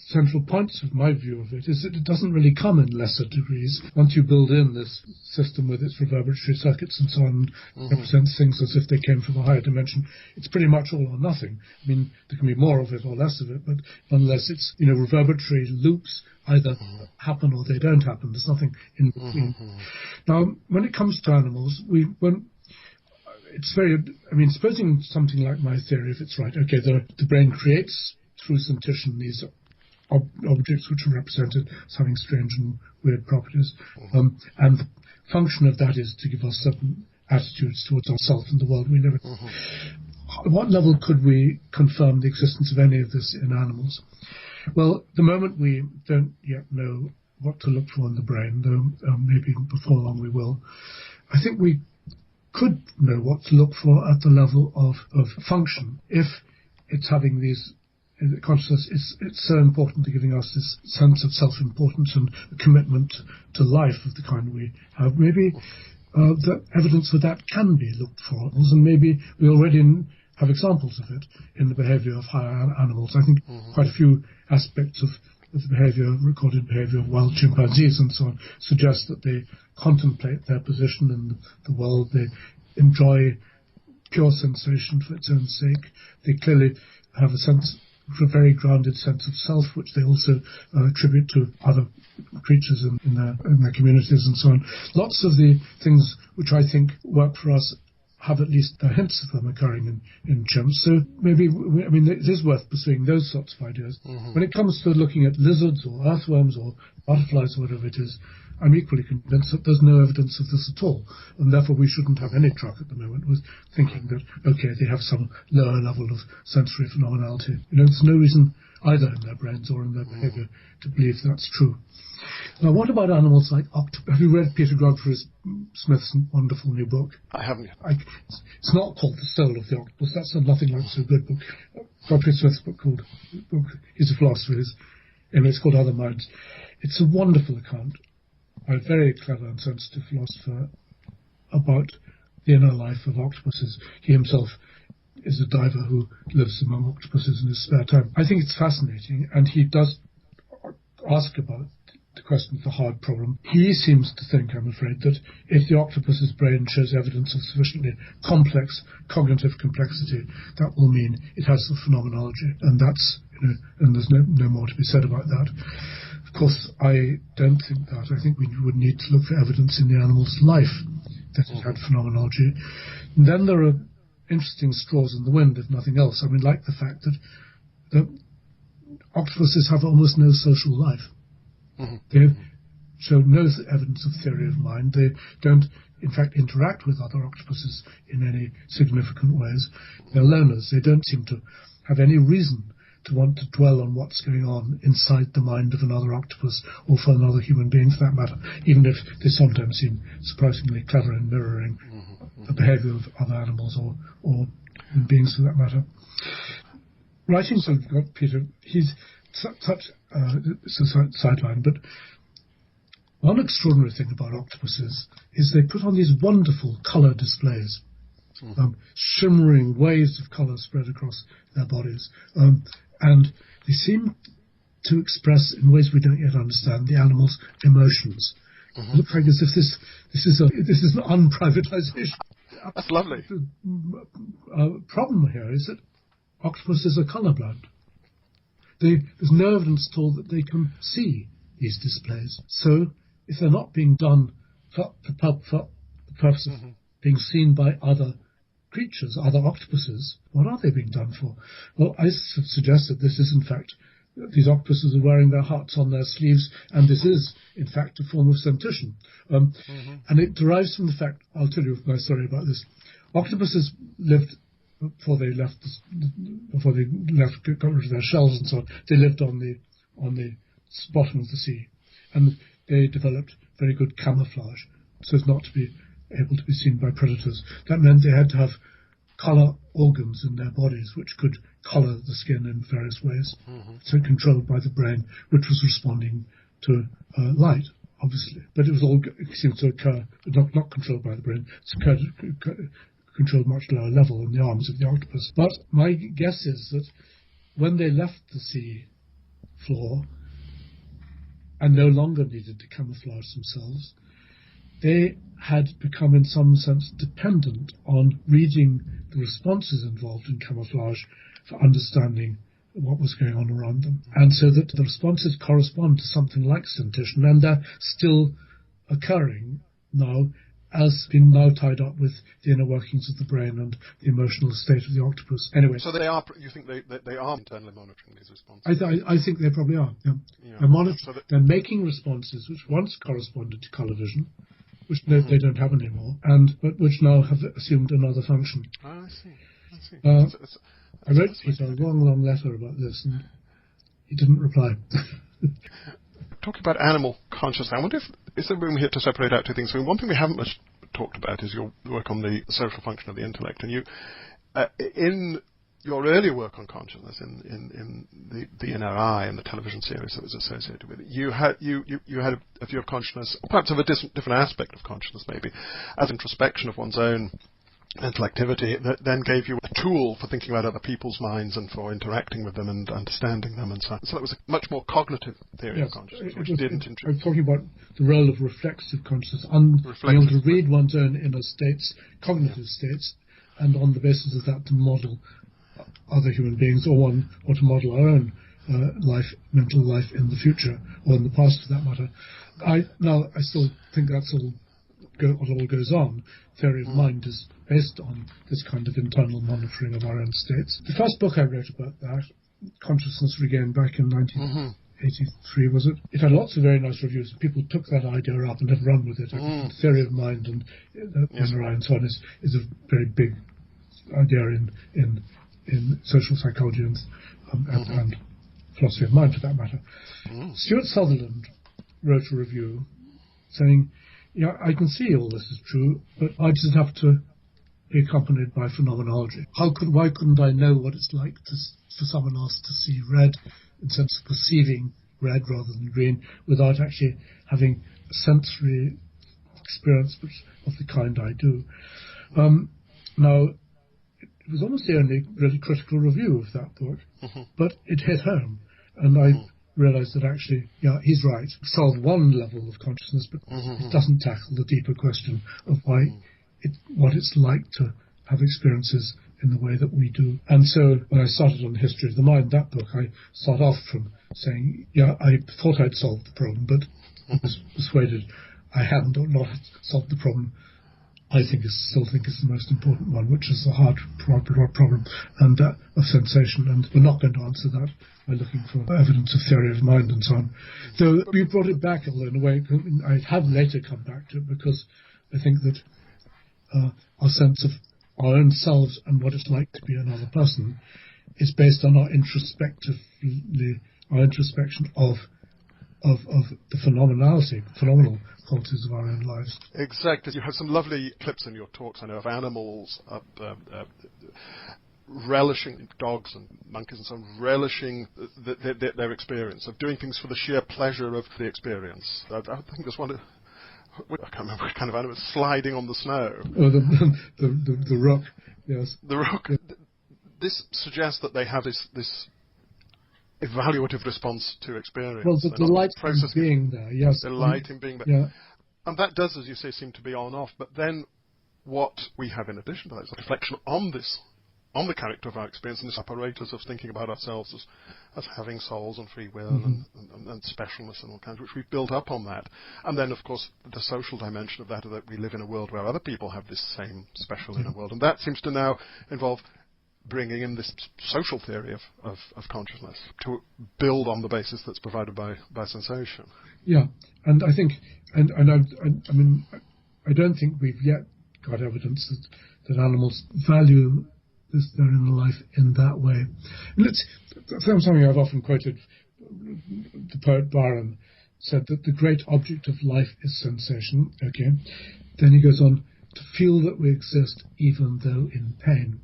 central points of my view of it is that it doesn't really come in lesser degrees. Once you build in this system with its reverberatory circuits and so on, represents things as if they came from a higher dimension, it's pretty much all or nothing. I mean, there can be more of it or less of it, but nonetheless, it's, reverberatory loops either happen or they don't happen. There's nothing in between. Now, when it comes to animals, supposing something like my theory, if it's right, okay, the brain creates through sentition these objects which are represented as having strange and weird properties, and the function of that is to give us certain attitudes towards ourselves and the world we live in. At what level could we confirm the existence of any of this in animals? Well, at the moment we don't yet know what to look for in the brain, though maybe before long we will. I think we could know what to look for at the level of function. If it's having these consciousness, it's so important to giving us this sense of self-importance and a commitment to life of the kind we have. Maybe the evidence for that can be looked for, and maybe we already have examples of it in the behaviour of higher animals. I think quite a few aspects of the recorded behaviour of wild chimpanzees and so on suggest that they contemplate their position in the world. They enjoy pure sensation for its own sake. They clearly have a very grounded sense of self, which they also attribute to other creatures in their communities and so on. Lots of the things which I think work for us have at least hints of them occurring in chimps. So maybe, it is worth pursuing those sorts of ideas. When it comes to looking at lizards or earthworms or butterflies or whatever it is, I'm equally convinced that there's no evidence of this at all, and therefore we shouldn't have any truck at the moment with thinking that, okay, they have some lower level of sensory phenomenality. There's no reason either in their brains or in their behaviour to believe that's true. Now, what about animals like octopus? Have you read Peter Smith's wonderful new book? I haven't yet. It's not called The Soul of the Octopus. That's a Nothing Like So Good book. Godfrey Smith's book he's a philosopher, it's called Other Minds. It's a wonderful account by a very clever and sensitive philosopher about the inner life of octopuses. He himself is a diver who lives among octopuses in his spare time. I think it's fascinating, and he does ask about the question of the hard problem. He seems to think, I'm afraid, that if the octopus's brain shows evidence of sufficiently complex cognitive complexity, that will mean it has the phenomenology, and that's, and there's no more to be said about that. Of course, I don't think that. I think we would need to look for evidence in the animal's life that it had phenomenology. And then there are interesting straws in the wind, if nothing else. Like the fact that octopuses have almost no social life. They show no evidence of theory of mind. They don't, in fact, interact with other octopuses in any significant ways. They're loners. They don't seem to have any reason to want to dwell on what's going on inside the mind of another octopus, or for another human being for that matter, even if they sometimes seem surprisingly clever in mirroring the behaviour of other animals or human beings for that matter. Writings of Peter, he's it's a sideline, but one extraordinary thing about octopuses is they put on these wonderful colour displays, shimmering waves of colour spread across their bodies, and they seem to express, in ways we don't yet understand, the animal's emotions. It looks like as if this is an unprivatization. That's lovely. The problem here is that octopuses are colourblind. There's no evidence at all that they can see these displays. So, if they're not being done for the purpose of being seen by other creatures, other octopuses, what are they being done for? Well, I suggest that this is, in fact, these octopuses are wearing their hearts on their sleeves, and this is, in fact, a form of sentition. And it derives from the fact, I'll tell you my story about this. Octopuses lived, before they got rid of their shells and so on, they lived on the bottom of the sea, and they developed very good camouflage so as not to be able to be seen by predators. That meant they had to have colour organs in their bodies which could colour the skin in various ways, so controlled by the brain, which was responding to light, obviously. But it seemed to occur, not controlled by the brain, controlled much lower level in the arms of the octopus. But my guess is that when they left the sea floor and no longer needed to camouflage themselves. They had become, in some sense, dependent on reading the responses involved in camouflage for understanding what was going on around them. And so that the responses correspond to something like sentition, and they're still occurring now, as being now tied up with the inner workings of the brain and the emotional state of the octopus. Anyway. So they are, you think they are internally monitoring these responses? I think they probably are, yeah. Yeah. They're making responses which once corresponded to colour vision, which they don't have anymore, but which now have assumed another function. I see. I wrote Peter a long letter about this, and he didn't reply. Talking about animal consciousness, I wonder if is there room here to separate out two things. I mean, one thing we haven't much talked about is your work on the social function of the intellect, and you, in your earlier work on consciousness, in the Inner Eye and the television series that was associated with it, you had a view of consciousness, perhaps of a different aspect of consciousness, maybe, as introspection of one's own mental activity, that then gave you a tool for thinking about other people's minds and for interacting with them and understanding them and so on. So that was a much more cognitive theory of consciousness, which didn't I'm talking about the role of reflexive consciousness, being able to read one's own inner states, cognitive states, and on the basis of that to model other human beings, or to model our own mental life in the future, or in the past for that matter. I still think that's what all goes on. Theory of mind is based on this kind of internal monitoring of our own states. The first book I wrote about that, Consciousness Regained, back in 1983, was it? It had lots of very nice reviews. People took that idea up and have run with it. Theory of mind and Inner Eye and so on is a very big idea in social psychology and philosophy of mind, for that matter. Stuart Sutherland wrote a review saying, yeah, I can see all this is true, but I just have to be accompanied by phenomenology. Why couldn't I know what it's like for someone else to see red, in sense of perceiving red rather than green, without actually having a sensory experience of the kind I do? Now, it was almost the only really critical review of that book, but it hit home, and I realised that actually, yeah, he's right. Solve one level of consciousness, but it doesn't tackle the deeper question of what it's like to have experiences in the way that we do. And so when I started on the history of the mind, that book, I start off from saying, yeah, I thought I'd solved the problem, but I was persuaded I hadn't, or not solved the problem I still think is the most important one, which is the hard problem and of sensation. And we're not going to answer that by looking for evidence of theory of mind and so on. So we brought it back in a way. I have later come back to it because I think that our sense of our own selves and what it's like to be another person is based on our introspection of the phenomenal qualities of our own lives. Exactly. You have some lovely clips in your talks, I know, of animals relishing, dogs and monkeys and so on, relishing their experience, of doing things for the sheer pleasure of the experience. I think there's one, I can't remember what kind of animal, sliding on the snow. Oh, the rock, yes. The rock. Yeah. This suggests that they have this evaluative response to experience. Well, the delight in being there, yes. Delight in being there. Yeah. And that does, as you say, seem to be on-off. But then what we have in addition to that is a reflection on the character of our experience, and this apparatus of thinking about ourselves as having souls and free will and specialness and all kinds, which we've built up on that. And then, of course, the social dimension of that we live in a world where other people have this same special inner world. And that seems to now involve bringing in this social theory of consciousness to build on the basis that's provided by sensation. Yeah, and I think, I mean, I don't think we've yet got evidence that animals value their inner life in that way. And that's something I've often quoted. The poet Byron said that the great object of life is sensation. Okay, then he goes on to feel that we exist even though in pain.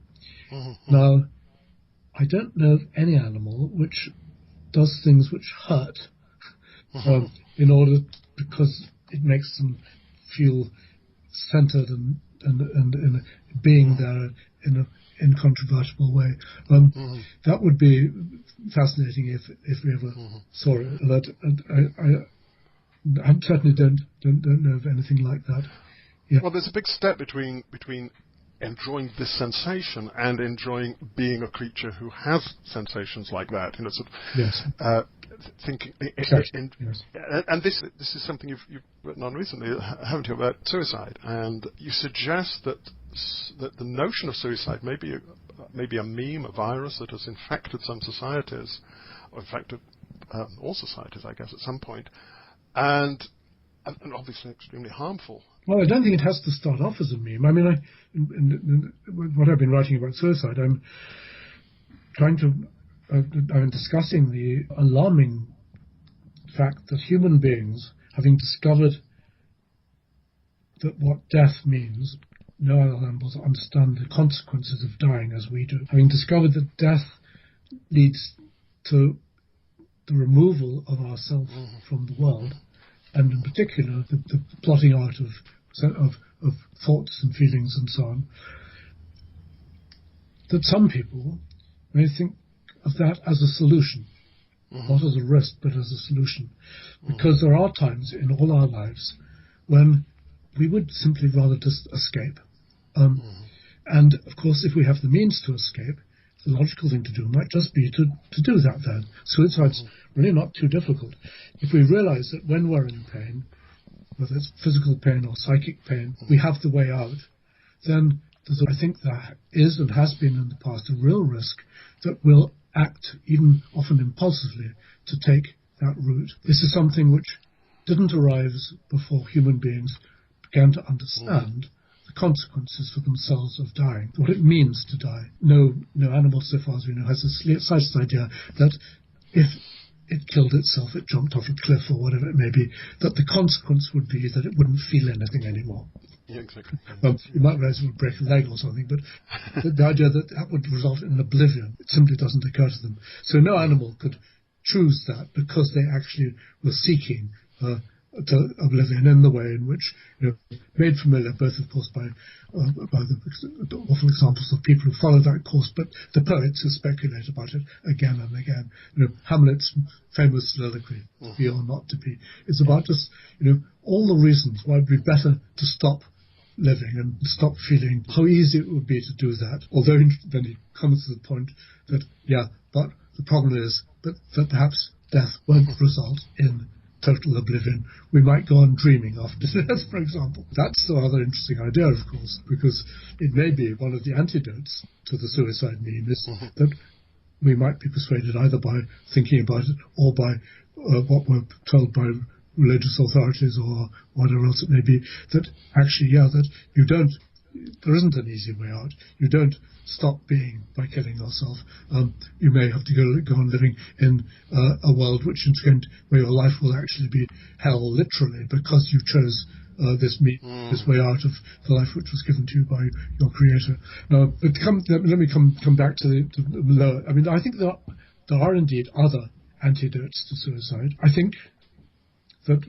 Now, I don't know of any animal which does things which hurt because it makes them feel centered and being there in an incontrovertible way. That would be fascinating if we ever saw it. I certainly don't know of anything like that. Yeah. Well, there's a big step between enjoying this sensation and enjoying being a creature who has sensations like that. Yes. Thinking. Exactly. Yes. And this is something you've written on recently, haven't you, about suicide? And you suggest that the notion of suicide may be a meme, a virus that has infected some societies, or infected all societies, I guess, at some point, and obviously extremely harmful. Well, I don't think it has to start off as a meme. I mean, in what I've been writing about suicide, I'm discussing the alarming fact that human beings, having discovered that what death means, no other animals understand the consequences of dying as we do. Having discovered that death leads to the removal of ourselves from the world, and in particular the blotting out of thoughts and feelings and so on, that some people may think of that as a solution, not as a risk, but as a solution. Because there are times in all our lives when we would simply rather just escape. And, of course, if we have the means to escape, the logical thing to do might just be to do that then. Suicide's really not too difficult. If we realize that when we're in pain, whether it's physical pain or psychic pain, we have the way out, then I think there is and has been in the past a real risk that we'll act, even often impulsively, to take that route. This is something which didn't arise before human beings began to understand the consequences for themselves of dying, what it means to die. No animal, so far as we know, has the slightest idea that if it killed itself, it jumped off a cliff or whatever it may be, that the consequence would be that it wouldn't feel anything anymore. Yeah, exactly. You might realize it would break a leg or something, but the idea that would result in oblivion, it simply doesn't occur to them. So no animal could choose that because they actually were seeking to oblivion in the way in which, made familiar both, of course, by the awful examples of people who follow that course, but the poets who speculate about it again and again. Hamlet's famous soliloquy, to be or not to be, is about just, all the reasons why it would be better to stop living and stop feeling how easy it would be to do that. Although then he comes to the point that, but the problem is that perhaps death won't result in total oblivion. We might go on dreaming after death, for example. That's a rather interesting idea, of course, because it may be one of the antidotes to the suicide meme is that we might be persuaded either by thinking about it or by what we're told by religious authorities or whatever else it may be, that actually, that there isn't an easy way out. You don't stop being by killing yourself. You may have to go on living in a world where your life will actually be hell, literally, because you chose this way out of the life which was given to you by your creator. Now, but let me come back to the lower. I mean, I think there are indeed other antidotes to suicide. I think that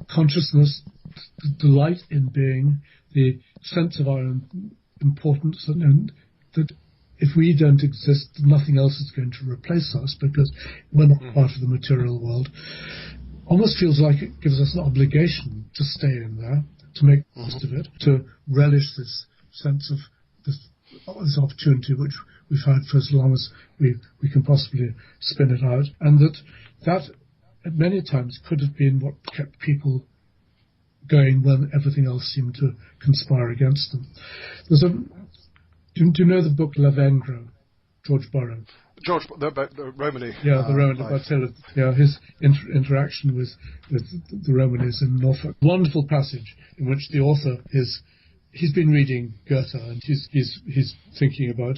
consciousness, the delight in being, the sense of our own importance, and that if we don't exist, nothing else is going to replace us because we're not part of the material world, almost feels like it gives us an obligation to stay in there, to make the most of it, to relish this sense of this opportunity which we've had for as long as we can possibly spin it out, and that at many times could have been what kept people going when everything else seemed to conspire against them. Do you know the book Lavengro, George Borrow? The Romany. Yeah, the Romany. His interaction with the Romanis in Norfolk. Wonderful passage in which the author he's been reading Goethe and he's thinking about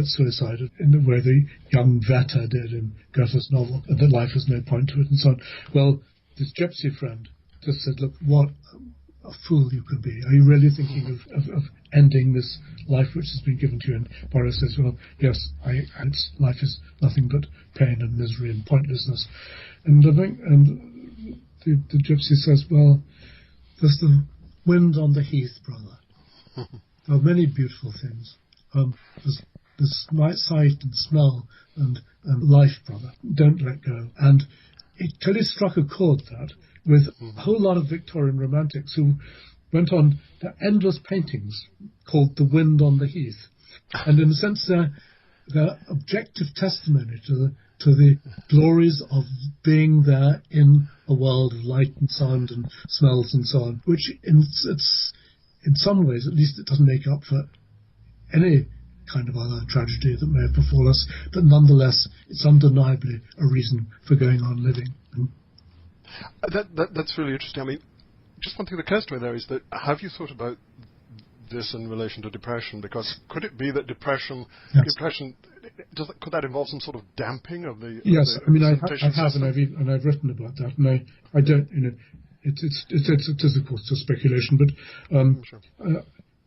suicide in the way the young Werther did in Goethe's novel, and that life has no point to it and so on. Well, this gypsy friend just said, look, what a fool you can be. Are you really thinking of ending this life which has been given to you? And Borrow says, well, yes, life is nothing but pain and misery and pointlessness. And the gypsy says, well, there's the wind on the heath, brother. There are many beautiful things. There's sight and smell and life, brother. Don't let go. And it totally struck a chord, that, with a whole lot of Victorian romantics who went on to endless paintings called The Wind on the Heath. And in a sense, they're objective testimony to the glories of being there in a world of light and sound and smells and so on, which in some ways, at least, it doesn't make up for any kind of other tragedy that may have befallen us, but nonetheless, it's undeniably a reason for going on living. That's really interesting. I mean, just one thing that occurs to me there is that, have you thought about this in relation to depression? Because could it be that depression could that involve some sort of damping of the? Yes, I have, and I've written about that, and I don't, it is of course just speculation, but sure.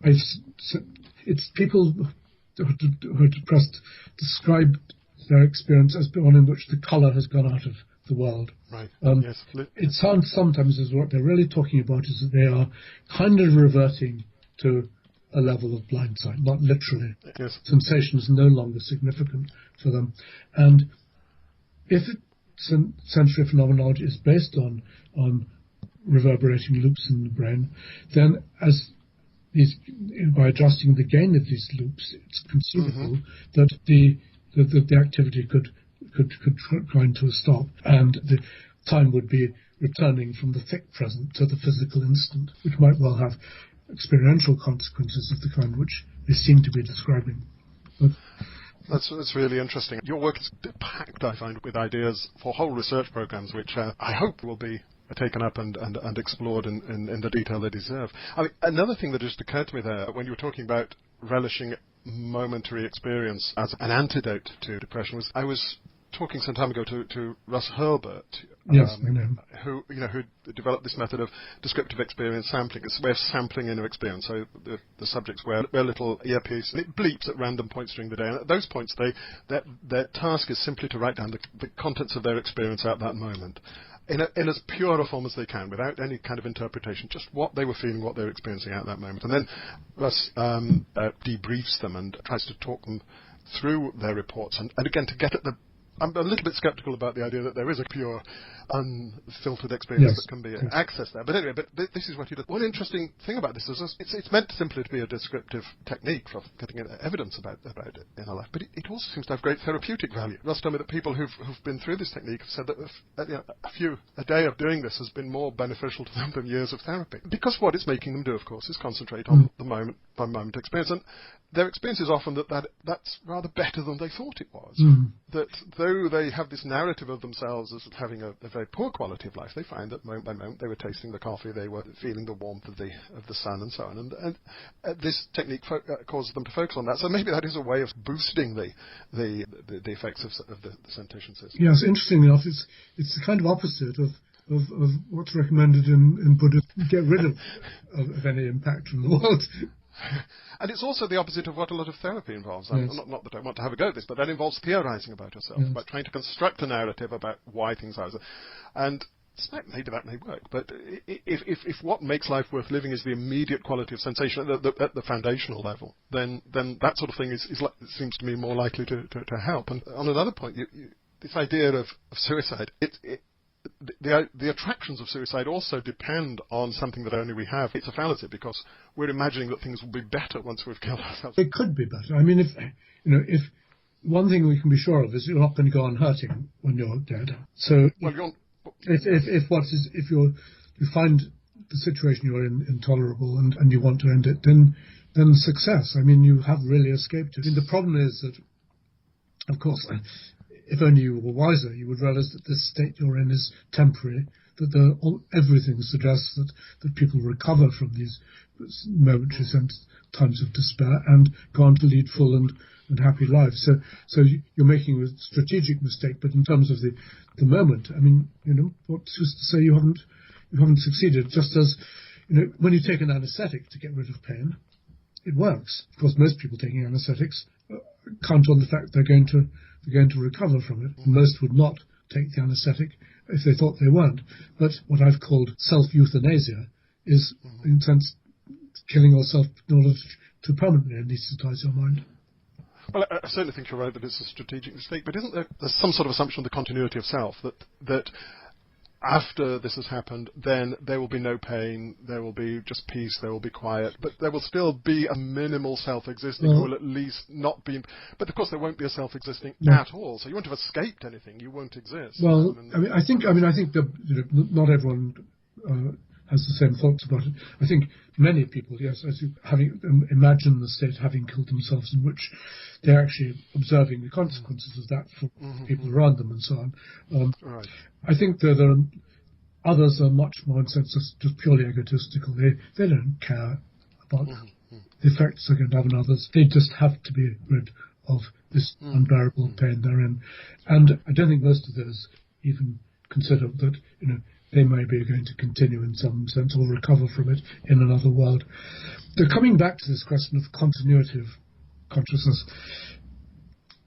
It's people who are depressed describe their experience as one in which the colour has gone out of the world. Right. Yes. It sounds sometimes as what they're really talking about is that they are kind of reverting to a level of blindsight, not literally. Yes. Sensation is no longer significant for them. And if sensory phenomenology is based on reverberating loops in the brain, then by adjusting the gain of these loops, it's conceivable that the activity could grind to a stop, and the time would be returning from the thick present to the physical instant, which might well have experiential consequences of the kind which they seem to be describing. But that's really interesting. Your work is packed, I find, with ideas for whole research programs, which I hope will be taken up and explored in the detail they deserve. I mean, another thing that just occurred to me there, when you were talking about relishing momentary experience as an antidote to depression, was I was talking some time ago to Russ Hurlburt, yes, I know. who developed this method of descriptive experience sampling. It's a way of sampling inner experience. So the subjects wear a little earpiece, and it bleeps at random points during the day. And at those points, their task is simply to write down the contents of their experience at that moment, in as pure a form as they can, without any kind of interpretation, just what they were feeling, what they were experiencing at that moment. And then Russ debriefs them and tries to talk them through their reports, and again, to get at I'm a little bit sceptical about the idea that there is a pure, unfiltered experience that can be accessed there. But anyway, this is what he does. One interesting thing about this is it's meant simply to be a descriptive technique for getting evidence about inner life, but it also seems to have great therapeutic value. Russ told me that people who've been through this technique have said that a day of doing this has been more beneficial to them than years of therapy. Because what it's making them do, of course, is concentrate on the moment-by-moment experience. And their experience is often that's rather better than they thought it was. That though they have this narrative of themselves as having a very poor quality of life, they find that moment by moment they were tasting the coffee, they were feeling the warmth of the sun and so on. And this technique causes them to focus on that. So maybe that is a way of boosting the effects of the sentition system. Yes, interestingly enough, it's the kind of opposite of what's recommended in Buddhism. Get rid of any impact from the world. And it's also the opposite of what a lot of therapy involves. Yes. Not that I want to have a go at this, but that involves theorizing about yourself, about trying to construct a narrative about why things are. And maybe that may work, but if what makes life worth living is the immediate quality of sensation at the foundational level, then that sort of thing seems to me more likely to help. And on another point, this idea of suicide, the attractions of suicide also depend on something that only we have. It's a fallacy because we're imagining that things will be better once we've killed ourselves. It could be better. I mean, if one thing we can be sure of is you're not going to go on hurting when you're dead. So if you find the situation you're in intolerable and you want to end it, then success. I mean, you have really escaped it. I mean, the problem is that, of course, if only you were wiser, you would realize that this state you're in is temporary, that everything suggests that people recover from these momentary times of despair and go on to lead full and happy lives. So you're making a strategic mistake, but in terms of the moment, I mean, what's just to say you haven't succeeded, just as, when you take an anesthetic to get rid of pain, it works. Of course, most people taking anesthetics count on the fact they're going to recover from it. Most would not take the anesthetic if they thought they weren't. But what I've called self-euthanasia is, in a sense, killing yourself in order to permanently anaesthetize your mind. Well, I certainly think you're right that it's a strategic mistake, but isn't there's some sort of assumption of the continuity of self, that after this has happened, then there will be no pain, there will be just peace, there will be quiet, but there will still be a minimal self existing, who will at least not be... But of course there won't be a self existing at all, so you won't have escaped anything, you won't exist. Well, I think that not everyone has the same thoughts about it. I think many people, yes, as you having imagined the state having killed themselves, in which they're actually observing the consequences of that for people around them and so on. Right. I think that there are others are much more, in a sense, just purely egotistical. They don't care about the effects they're going to have on others. They just have to be rid of this unbearable pain they're in. And I don't think most of those even consider that, they may be going to continue in some sense or recover from it in another world. So coming back to this question of continuity of consciousness,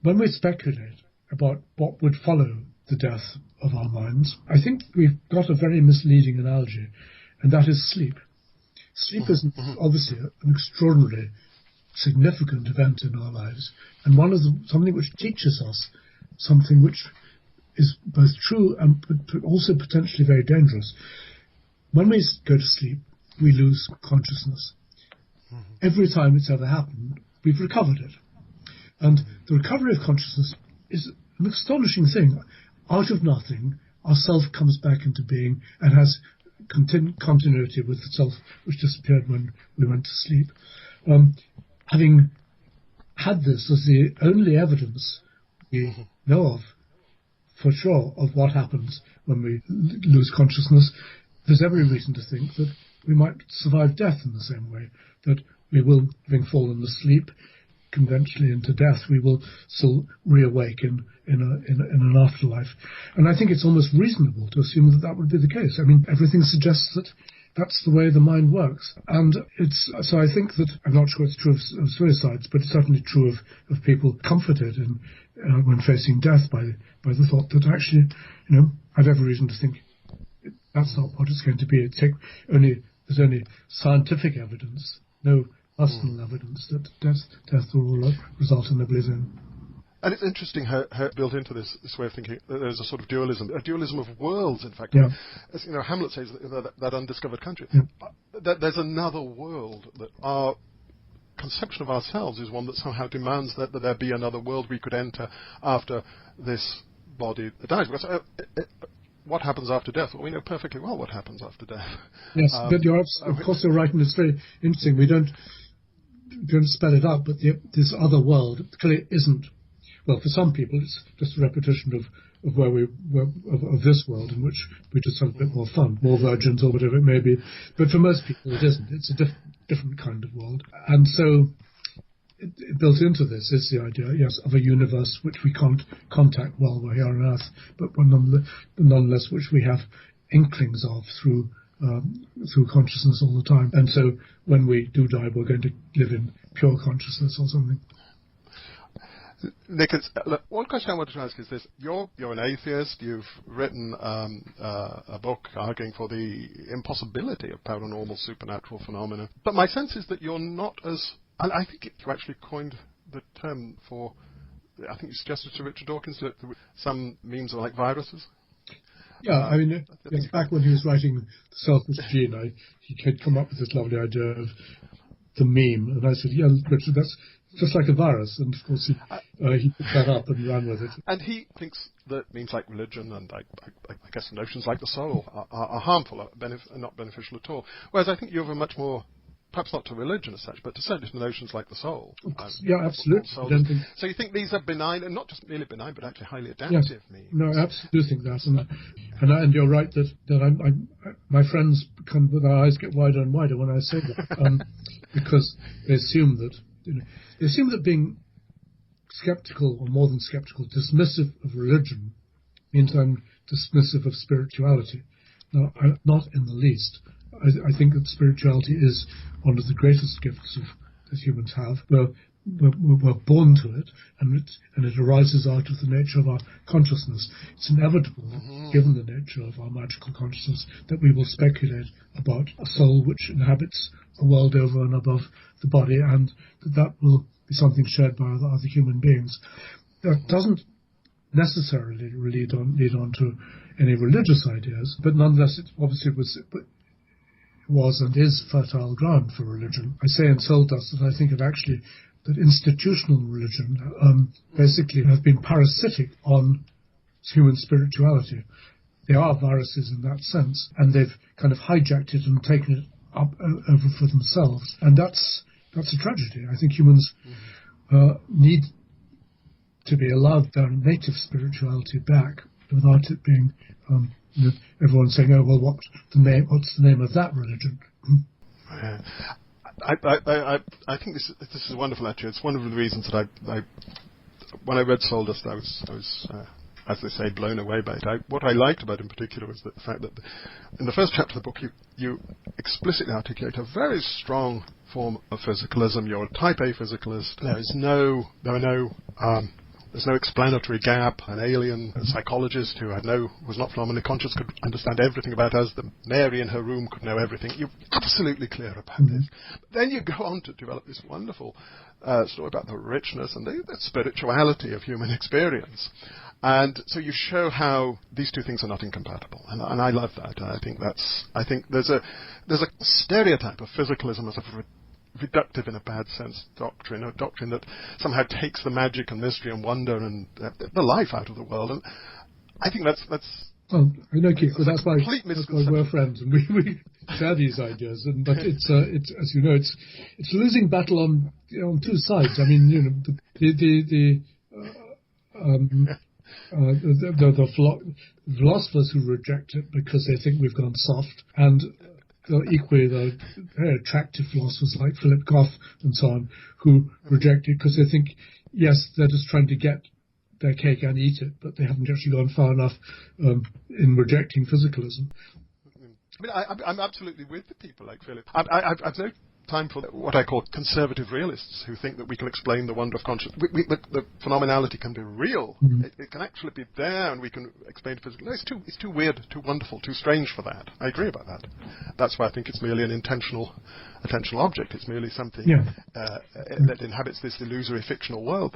when we speculate about what would follow the death of our minds, I think we've got a very misleading analogy, and that is sleep. Sleep is obviously an extraordinarily significant event in our lives, and something which teaches us something which is both true and also potentially very dangerous. When we go to sleep, we lose consciousness. Every time it's ever happened, we've recovered it. And the recovery of consciousness is an astonishing thing. Out of nothing, our self comes back into being and has continuity with the self which disappeared when we went to sleep. Having had this as the only evidence we know of, for sure, of what happens when we lose consciousness, there's every reason to think that we might survive death in the same way, that we will, having fallen asleep conventionally into death, we will still reawaken in an afterlife. And I think it's almost reasonable to assume that that would be the case. I mean, everything suggests that that's the way the mind works. And so I think that, I'm not sure it's true of suicides, but it's certainly true of people comforted when facing death by the thought that actually, I've every reason to think that's not what it's going to be. There's only scientific evidence, no personal evidence that death will result in oblivion. And it's interesting how built into this way of thinking, there's a sort of dualism of worlds, in fact. Yeah. As Hamlet says, that undiscovered country. Yeah. There's another world, that our conception of ourselves is one that somehow demands that there be another world we could enter after this body dies. Because, what happens after death? Well, we know perfectly well what happens after death. Yes, but of course you're right, and it's very interesting. We don't spell it out, but this other world clearly isn't. Well, for some people, it's just a repetition of where we were, of this world, in which we just have a bit more fun, more virgins or whatever it may be. But for most people, it isn't. It's a different kind of world. And so built into this is the idea, yes, of a universe which we can't contact while we're here on Earth, but nonetheless which we have inklings of through consciousness all the time. And so when we do die, we're going to live in pure consciousness or something. Nick, one question I wanted to ask is this. You're an atheist. You've written a book arguing for the impossibility of paranormal supernatural phenomena. But my sense is that you're not as... And I think you actually coined the term for... I think you suggested to Richard Dawkins that some memes are like viruses. Yeah, yes, back when he was writing The Selfish Gene, he had come up with this lovely idea of the meme. And I said, yeah, Richard, that's just like a virus. And of course he picked that up and ran with it. And he thinks that memes like religion and I guess notions like the soul are harmful, not beneficial at all. Whereas I think you have a much more, perhaps not to religion as such, but to certainly to notions like the soul. Yeah, absolutely. So you think these are benign, and not just merely benign, but actually highly adaptive memes? No, I absolutely think that. And you're right that my friends with their eyes get wider and wider when I say that, because they assume that being skeptical, or more than skeptical, dismissive of religion means I'm dismissive of spirituality. No, not in the least. I think that spirituality is one of the greatest gifts that humans have. We're we're born to it, and it arises out of the nature of our consciousness. It's inevitable, given the nature of our magical consciousness, that we will speculate about a soul which inhabits a world over and above the body, and that will be something shared by other human beings. That doesn't necessarily lead on to any religious ideas, but nonetheless, it obviously was and is fertile ground for religion. I say in Soul Dust that I think that institutional religion basically have been parasitic on human spirituality. They are viruses in that sense, and they've kind of hijacked it and taken it up over for themselves, and that's a tragedy. I think humans need to be allowed their native spirituality back without it being everyone saying, "Oh well, what's the name of that religion?" I think this is wonderful. Actually, it's one of the reasons that I when I read Soul Dust, I was as they say, blown away by it. What I liked about it in particular was the fact that in the first chapter of the book, you explicitly articulate a very strong form of physicalism. You're a type A physicalist. There's no explanatory gap. An alien psychologist who was not phenomenally conscious could understand everything about us. The Mary in her room could know everything. You're absolutely clear about this. But then you go on to develop this wonderful story about the richness and the spirituality of human experience. And so you show how these two things are not incompatible, and I love that. I think there's a stereotype of physicalism as a reductive in a bad sense doctrine, a doctrine that somehow takes the magic and mystery and wonder and the life out of the world. And I think that's well, I know, Keith, because that's why we're friends, and we share these ideas. But it's as you know, it's a losing battle on two sides. I mean, the philosophers who reject it because they think we've gone soft, and equally the very attractive philosophers like Philip Goff and so on who reject it because they think, yes, they're just trying to get their cake and eat it, but they haven't actually gone far enough in rejecting physicalism. I mean, I'm absolutely with the people like Philip. I've no time for what I call conservative realists who think that we can explain the wonder of consciousness. The phenomenality can be real. It can actually be there, and we can explain it physically. No, it's too weird, too wonderful, too strange for that. I agree about that. That's why I think it's merely an attentional object. It's merely something that inhabits this illusory fictional world.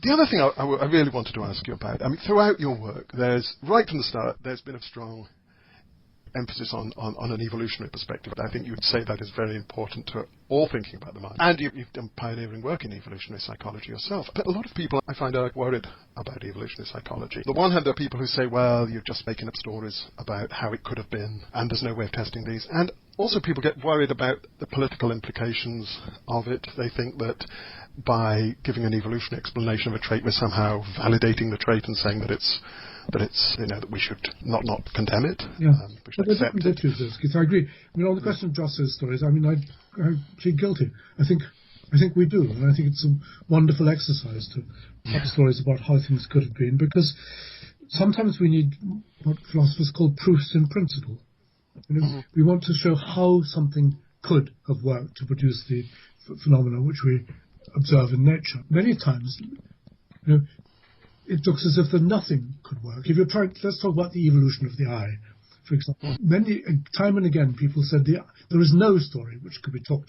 The other thing I really wanted to ask you about, I mean, throughout your work, right from the start, there's been a strong emphasis on an evolutionary perspective. I think you would say that is very important to all thinking about the mind. And you've done pioneering work in evolutionary psychology yourself. But a lot of people, I find, are worried about evolutionary psychology. On the one hand, there are people who say, well, you're just making up stories about how it could have been, and there's no way of testing these. And also people get worried about the political implications of it. They think that by giving an evolutionary explanation of a trait, we're somehow validating the trait and saying that it's that we should not condemn it. Yeah, we should accept it. I agree. I mean, on the question of Joss's stories, I mean, I plead guilty. I think we do, and I think it's a wonderful exercise to have stories about how things could have been, because sometimes we need what philosophers call proofs in principle. We want to show how something could have worked to produce the phenomena which we observe in nature. Many times, it looks as if nothing could work. If you're let's talk about the evolution of the eye, for example. Time and again, people said there is no story which could be told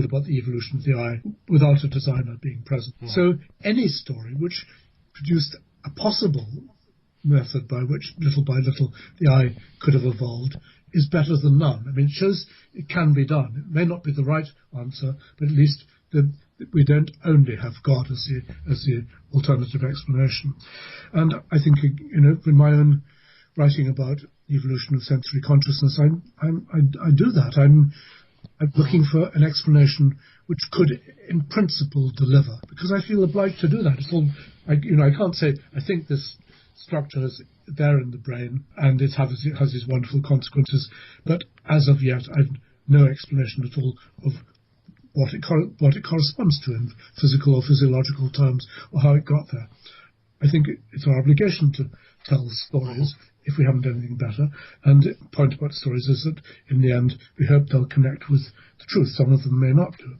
about the evolution of the eye without a designer being present. So any story which produced a possible method by which, little by little, the eye could have evolved is better than none. I mean, it shows it can be done. It may not be the right answer, but at least we don't only have God as the alternative explanation. And I think, in my own writing about the evolution of sensory consciousness, I do that. I'm looking for an explanation which could, in principle, deliver, because I feel obliged to do that. It's all, I can't say I think this structure is there in the brain and it has these wonderful consequences, but as of yet, I've no explanation at all of what it corresponds to in physical or physiological terms, or how it got there. I think it's our obligation to tell stories if we haven't anything better. And the point about stories is that in the end we hope they'll connect with the truth. Some of them may not do.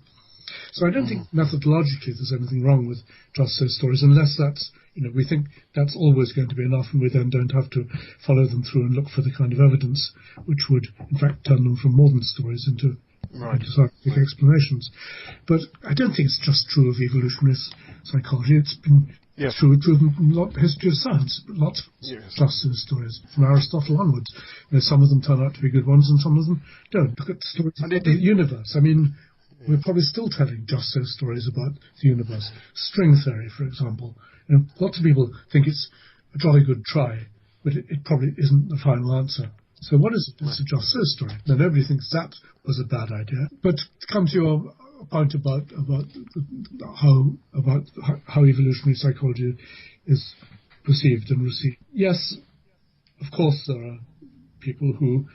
So I don't think methodologically there's anything wrong with just so stories, unless that's, we think that's always going to be enough, and we then don't have to follow them through and look for the kind of evidence which would, in fact, turn them from modern stories into scientific explanations. But I don't think it's just true of evolutionary psychology. It's been true of the history of science. Lots of just so stories, from Aristotle onwards. Some of them turn out to be good ones, and some of them don't. Look at the stories about the universe. I mean, we're probably still telling just so stories about the universe. String theory, for example. Lots of people think it's a jolly good try, but it probably isn't the final answer. So what is it? It's a just so story. Now, nobody thinks that was a bad idea. But to come to your point about how evolutionary psychology is perceived and received. Yes, of course there are people who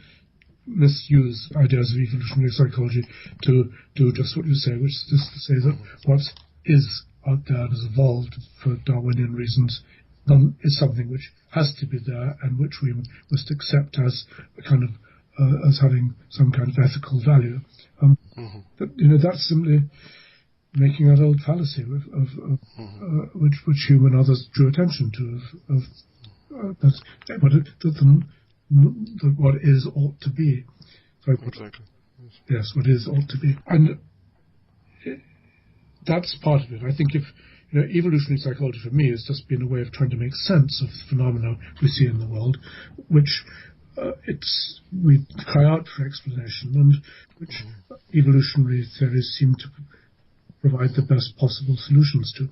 misuse ideas of evolutionary psychology to do just what you say, which is just to say that what is out there and has evolved for Darwinian reasons is something which has to be there and which we must accept as a kind of as having some kind of ethical value. But that's simply making that old fallacy which Hume and others drew attention to what is ought to be. Exactly. Yes, what is ought to be, and that's part of it. I think if evolutionary psychology for me has just been a way of trying to make sense of the phenomena we see in the world, which we cry out for explanation, and which evolutionary theories seem to provide the best possible solutions to.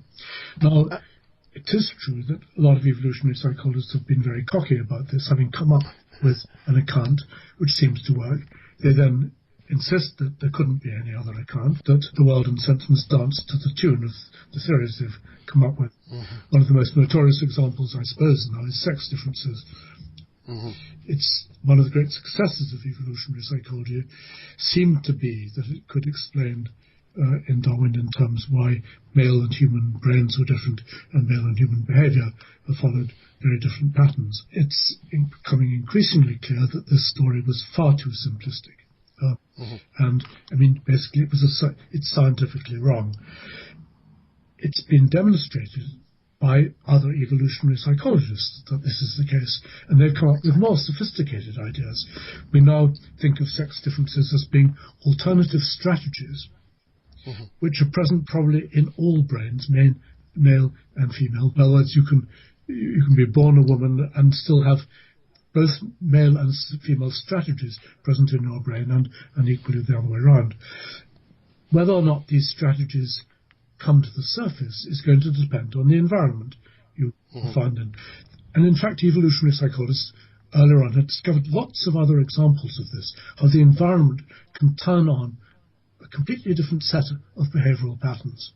Now, it is true that a lot of evolutionary psychologists have been very cocky about this, having come up with an account which seems to work. They then insist that there couldn't be any other account, that the world and sentience dance to the tune of the theories they've come up with. One of the most notorious examples, I suppose, now is sex differences. It's one of the great successes of evolutionary psychology seemed to be that it could explain in Darwinian terms why male and human brains were different and male and human behavior followed very different patterns. It's becoming increasingly clear that this story was far too simplistic. And, I mean, basically it's scientifically wrong. It's been demonstrated by other evolutionary psychologists that this is the case, and they've come up with more sophisticated ideas. We now think of sex differences as being alternative strategies, which are present probably in all brains, male and female. In other words, you can be born a woman and still have both male and female strategies present in your brain, and equally the other way around. Whether or not these strategies come to the surface is going to depend on the environment you find in. And in fact, evolutionary psychologists earlier on had discovered lots of other examples of this, how the environment can turn on a completely different set of behavioral patterns.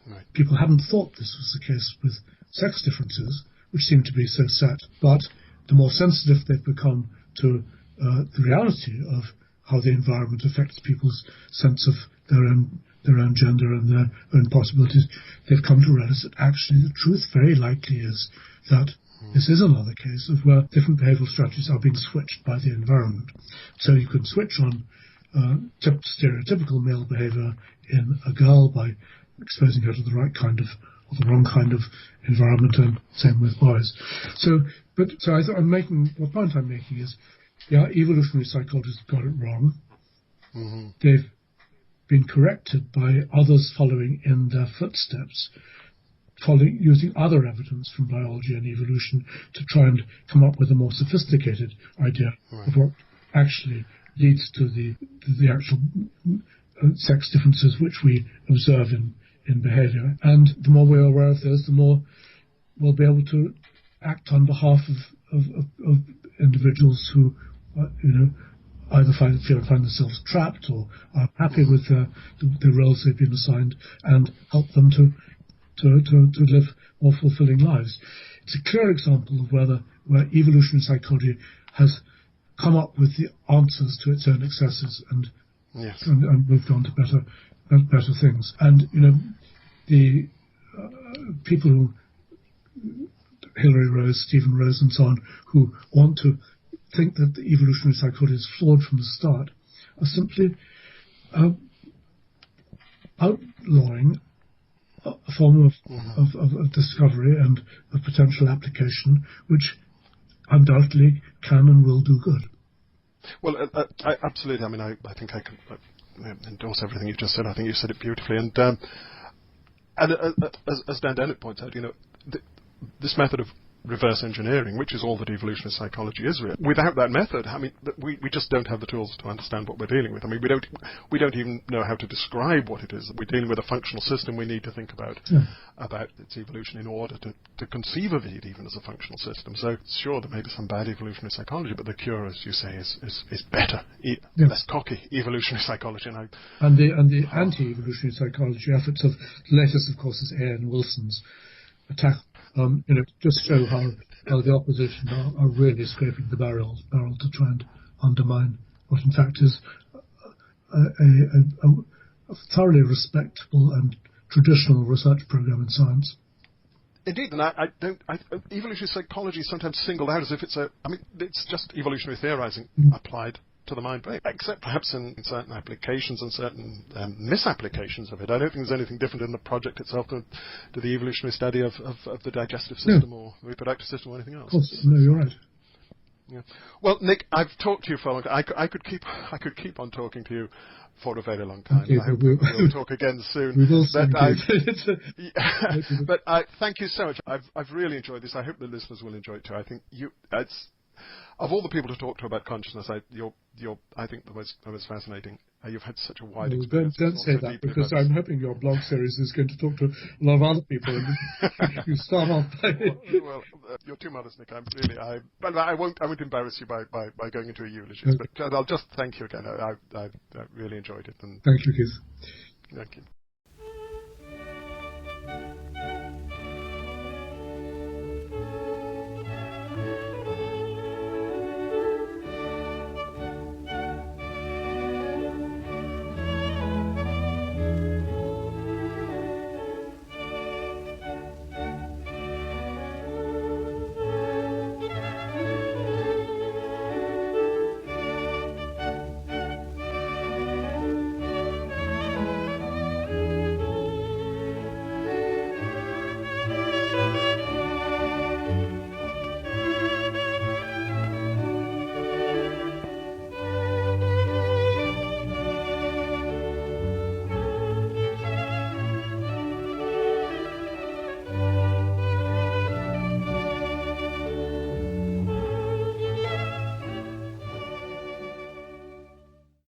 Right. People hadn't thought this was the case with sex differences, which seem to be so set, but the more sensitive they've become to the reality of how the environment affects people's sense of their own gender and their own possibilities, they've come to realize that actually the truth very likely is that this is another case of where different behavioral strategies are being switched by the environment. So you can switch on stereotypical male behavior in a girl by exposing her to the right kind of or the wrong kind of environment, and same with boys. So I thought the point I'm making is, evolutionary psychologists got it wrong. They've been corrected by others following in their footsteps, using other evidence from biology and evolution to try and come up with a more sophisticated idea of what actually leads to the actual sex differences which we observe in behavior. And the more we're aware of those, the more we'll be able to act on behalf of individuals who, either find themselves trapped or are happy with the roles they've been assigned, and help them to live more fulfilling lives. It's a clear example of where evolutionary psychology has come up with the answers to its own excesses and moved on to better things. And the people who, Hilary Rose, Stephen Rose, and so on, who want to think that the evolutionary psychology is flawed from the start, are simply outlawing a form of discovery and of potential application, which undoubtedly can and will do good. Well, absolutely. I mean, I think I can endorse everything you just said. I think you said it beautifully. And as Dan Dennett points out, this method of reverse engineering, which is all that evolutionary psychology is, really. Without that method, I mean, we just don't have the tools to understand what we're dealing with. I mean, we don't even know how to describe what it is. We're dealing with a functional system. We need to think about its evolution in order to conceive of it even as a functional system. So sure, there may be some bad evolutionary psychology, but the cure, as you say, is better, less cocky evolutionary psychology. And the anti-evolutionary psychology efforts of the latest, of course, is A.N. Wilson's attack. Just show how the opposition are really scraping the barrel to try and undermine what in fact is a thoroughly respectable and traditional research program in science. Indeed, and evolutionary psychology is sometimes singled out as if it's just evolutionary theorizing applied to the mind brain, except perhaps in certain applications and certain misapplications of it. I don't think there's anything different in the project itself to the evolutionary study of the digestive system or reproductive system or anything else. Of course, no, you're right. Yeah. Well, Nick, I've talked to you for a long time. I could keep on talking to you for a very long time. Okay, I hope we'll talk again soon. We will soon. But thank you so much. I've really enjoyed this. I hope the listeners will enjoy it too. I think it's of all the people to talk to about consciousness, you're I think the most fascinating. You've had such a wide experience. Don't say that, because I'm hoping your blog series is going to talk to a lot of other people. And you start off by... well, you're too modest, Nick. But I won't embarrass you by going into a eulogy. But I'll just thank you again. I really enjoyed it. And thank you, Keith. Thank you.